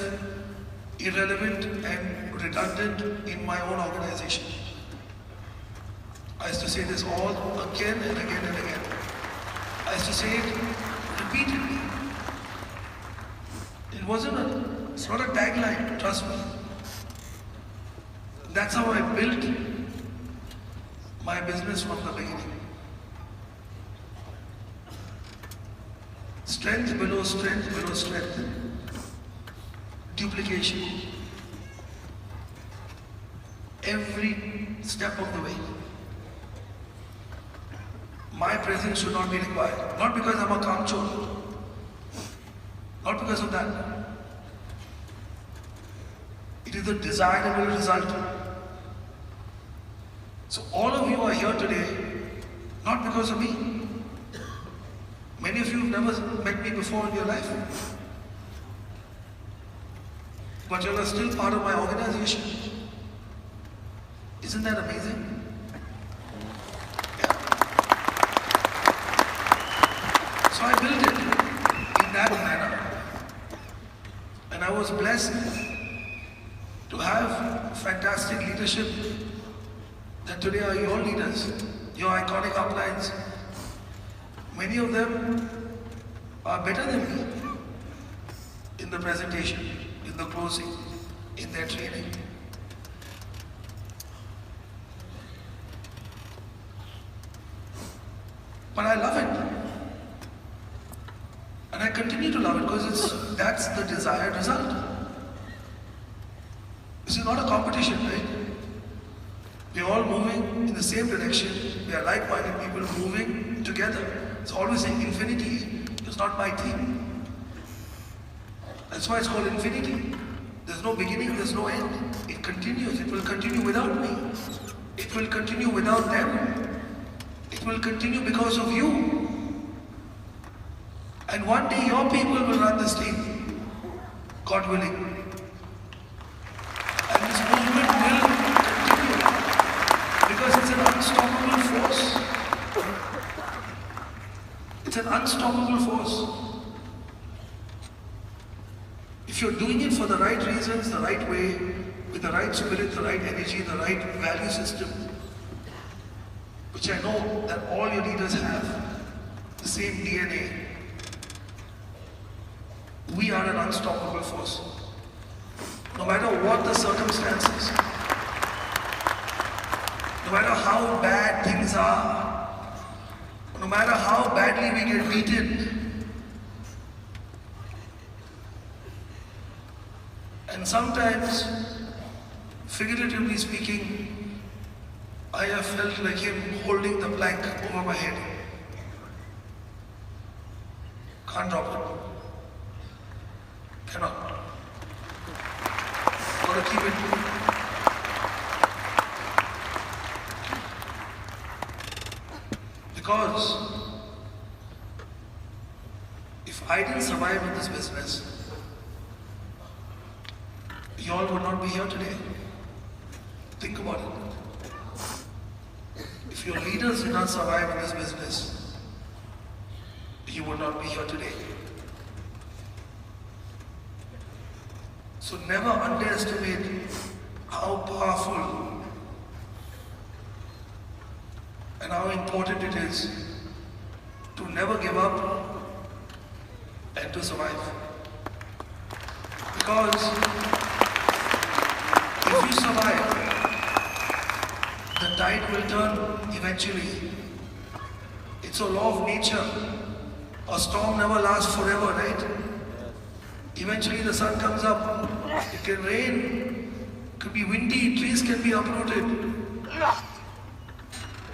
Speaker 1: irrelevant and redundant in my own organization. I used to say this all again and again and again. I used to say it repeatedly. It's not a tagline, trust me. That's how I built my business from the beginning. Strength below strength below strength. Duplication. Every step of the way. My presence should not be required. Not because I'm a kamchor. Not because of that. It is a desirable result. So all of you are here today, not because of me. Many of you have never met me before in your life. But you are still part of my organization. Isn't that amazing? So I built it in that manner. And I was blessed to have fantastic leadership that today are your leaders, your iconic uplines. Many of them are better than me in the presentation, in the closing, in their training. But I love it. And I continue to love it because that's the desired result. This is not a competition, right? We're all moving in the same direction. We are like-minded people moving together. It's always saying infinity is not my theme. That's why it's called infinity. There's no beginning, there's no end. It continues. It will continue without me. It will continue without them. It will continue because of you. And one day your people will run this team, God willing. And this movement will continue because it's an unstoppable force. It's an unstoppable force. If you're doing it for the right reasons, the right way, with the right spirit, the right energy, the right value system, which I know that all your leaders have, the same DNA, we are an unstoppable force. No matter what the circumstances, no matter how bad things are, no matter how badly we get beaten, and sometimes, figuratively speaking, I have felt like him holding the plank over my head. Can't drop it. Cannot. Gotta keep it. Because if I didn't survive in this business, you all would not be here today. Think about it. If your leaders did not survive in this business, you would not be here today. So never underestimate how powerful and how important it is to never give up and to survive. Because if you survive, the tide will turn eventually. It's a law of nature. A storm never lasts forever, right? Eventually the sun comes up. It can rain, it could be windy, trees can be uprooted.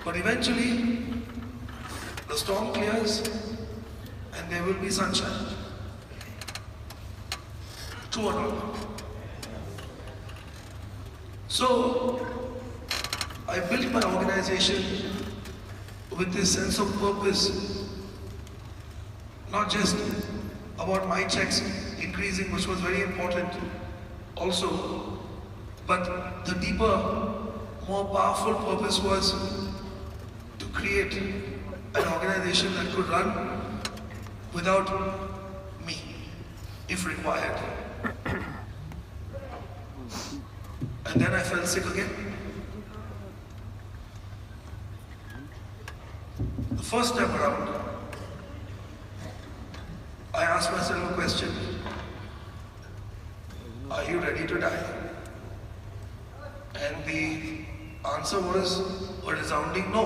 Speaker 1: But eventually, the storm clears and there will be sunshine. True or not? So, I built my organization with this sense of purpose, not just about my checks increasing, which was very important also, but the deeper, more powerful purpose was to create an organization that could run without me, if required. And then I fell sick again. The first time around, I asked myself a question. Are you ready to die? And the answer was a resounding no.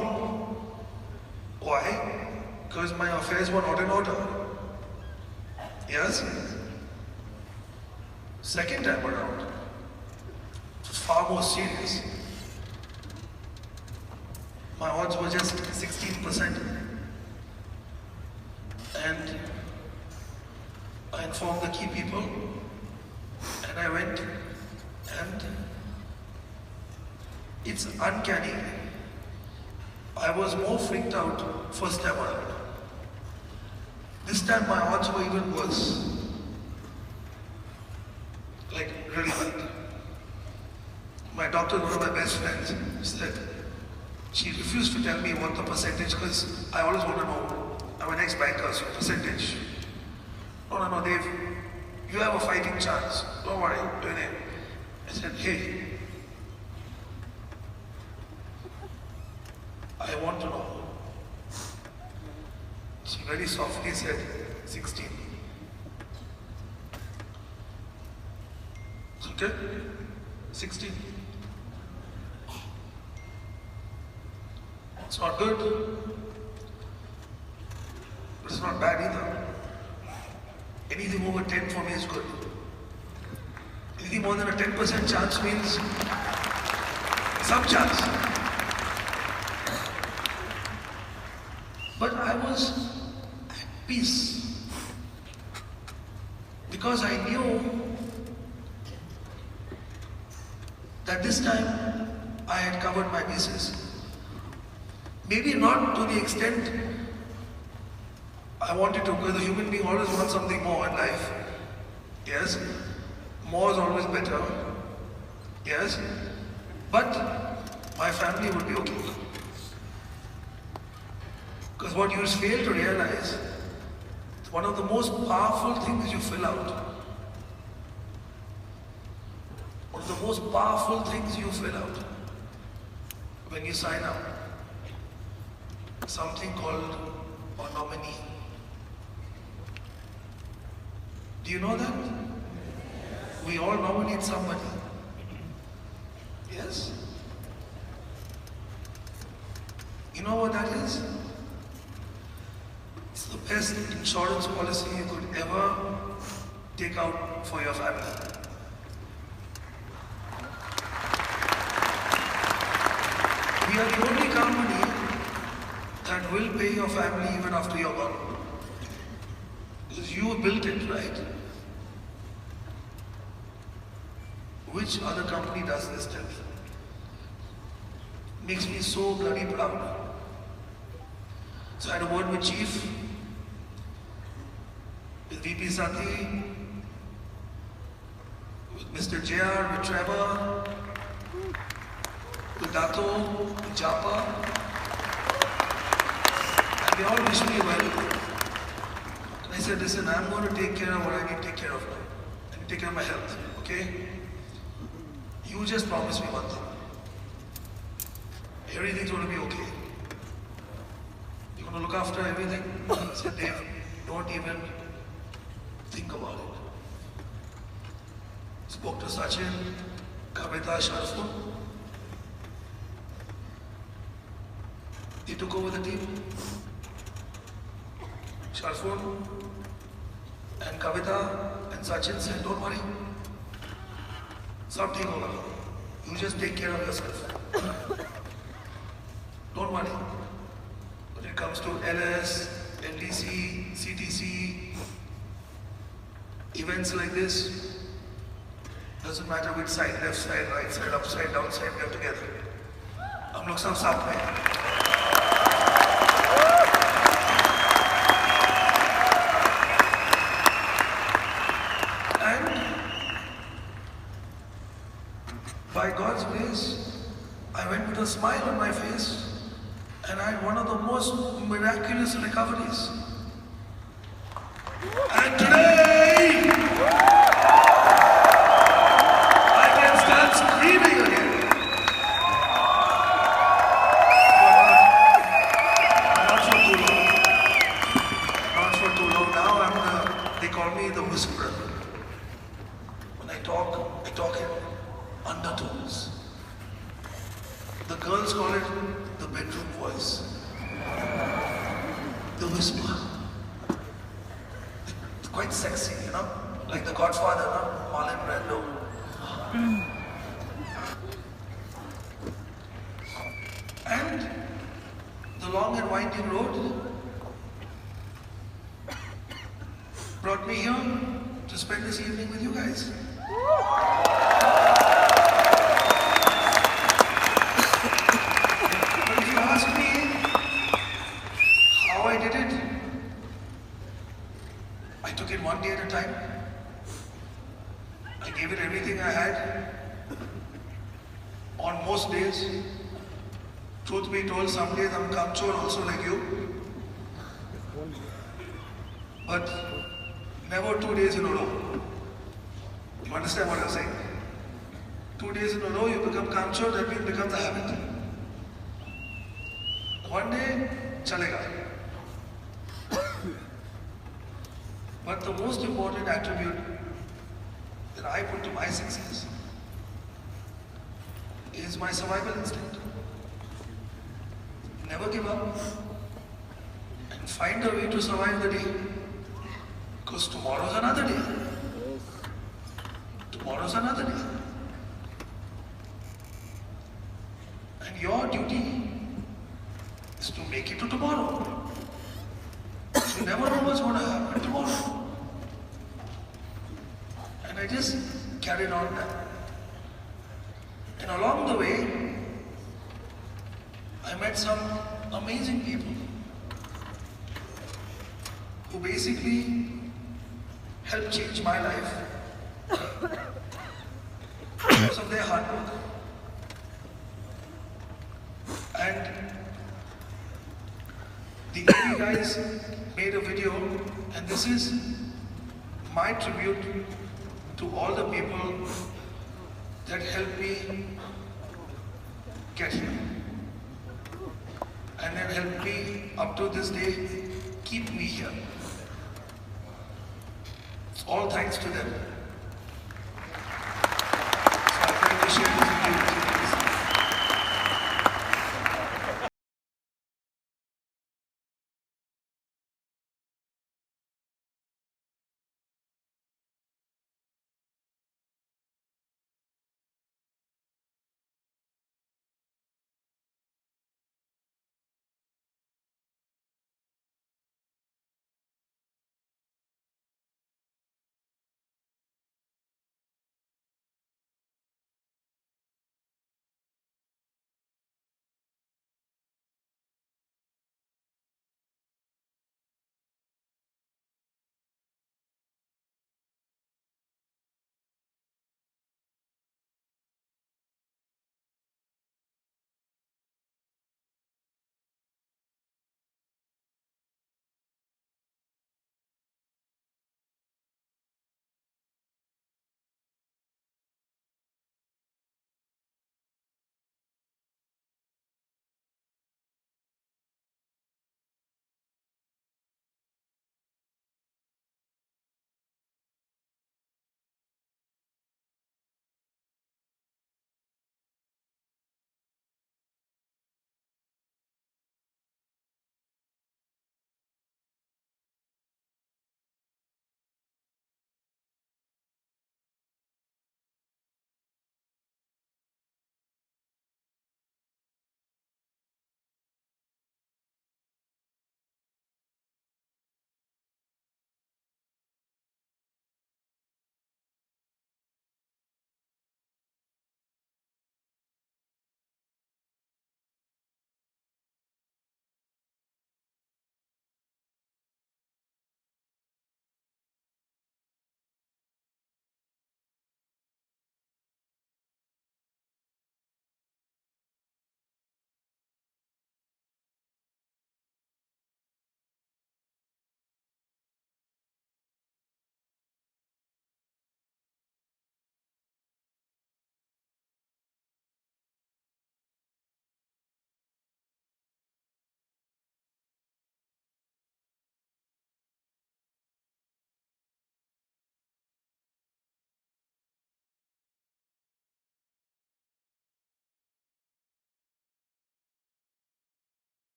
Speaker 1: Why? Because my affairs were not in order. Yes? Second time around, it was far more serious. My odds were just 16%. And I informed the key people, and I went, and it's uncanny. I was more freaked out first time around. This time my odds were even worse. Like, really bad. My doctor, one of my best best friends said, she refused to tell me what the percentage, because I always want to know. I'm an ex-banker, so percentage. No, Dave, you have a fighting chance. Don't worry, do it. I said, hey, I want to know. She very softly said, 16. Okay? 16. It's not good, but it's not bad either. Anything over 10 for me is good. Anything more than a 10% chance means some chance. But I was at peace because I knew that this time I had covered my bases. Maybe not to the extent I wanted to, because a human being always wants something more in life. Yes, more is always better. Yes, but my family would be okay. Because what you fail to realize, one of the most powerful things you fill out, one of the most powerful things you fill out when you sign up, something called a nominee. Do you know that? We all nominate somebody. Yes? You know what that is? It's the best insurance policy you could ever take out for your family. We are the only company that will pay your family even after you're gone. Because you built it, right? Which other company does this till? Makes me so bloody proud. So I had a word with Chief, with VP Sati, with Mr. JR, with Trevor, with Dato, with Japa, and they all wish me well. And I said, listen, I'm going to take care of what I need to take care of now. I need to take care of my health, okay? You just promise me one thing. Everything's going to be okay. You're going to look after everything. I said, Dave, don't even think about it. Spoke to Sachin, Kavita, Sharful. He took over the team. Sharful and Kavita and Sachin said, don't worry. Something over. You just take care of yourself. Don't worry. When it comes to LS, LDC, CTC, events like this, doesn't matter which side, left side, right side, upside, downside, we are together. हम लोग सब साथ में हैं. By God's grace, I went with a smile on my face and I had one of the most miraculous recoveries. And today, I can start screaming again. But not for too long. Not for too long. Now they call me the whisperer. When I talk in undertones. The girls call it the bedroom voice. The whisper. It's quite sexy, you know? Like the Godfather, no? Marlon Brando. And the long and winding road brought me here to spend this evening with you guys. One day at a time. I gave it everything I had. on most days. Truth be told, some days I'm kamchor also like you. But never 2 days in a row. You understand what I'm saying? 2 days in a row you become kamchor, that means becomes a habit. One day, chalega. But the most important attribute that I put to my success is my survival instinct. Never give up and find a way to survive the day. Because tomorrow's another day. Tomorrow's another day. And your duty is to make it to tomorrow. You never know what's going to happen tomorrow. And I just carried on that. And along the way, I met some amazing people who basically helped change my life because of their hard work. And the AV guys made a video, and this is my tribute to all the people that helped me get here. And that helped me up to this day keep me here. It's all thanks to them. So I try to share this with you.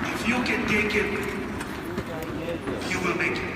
Speaker 1: If you can take it, you will make it. make it.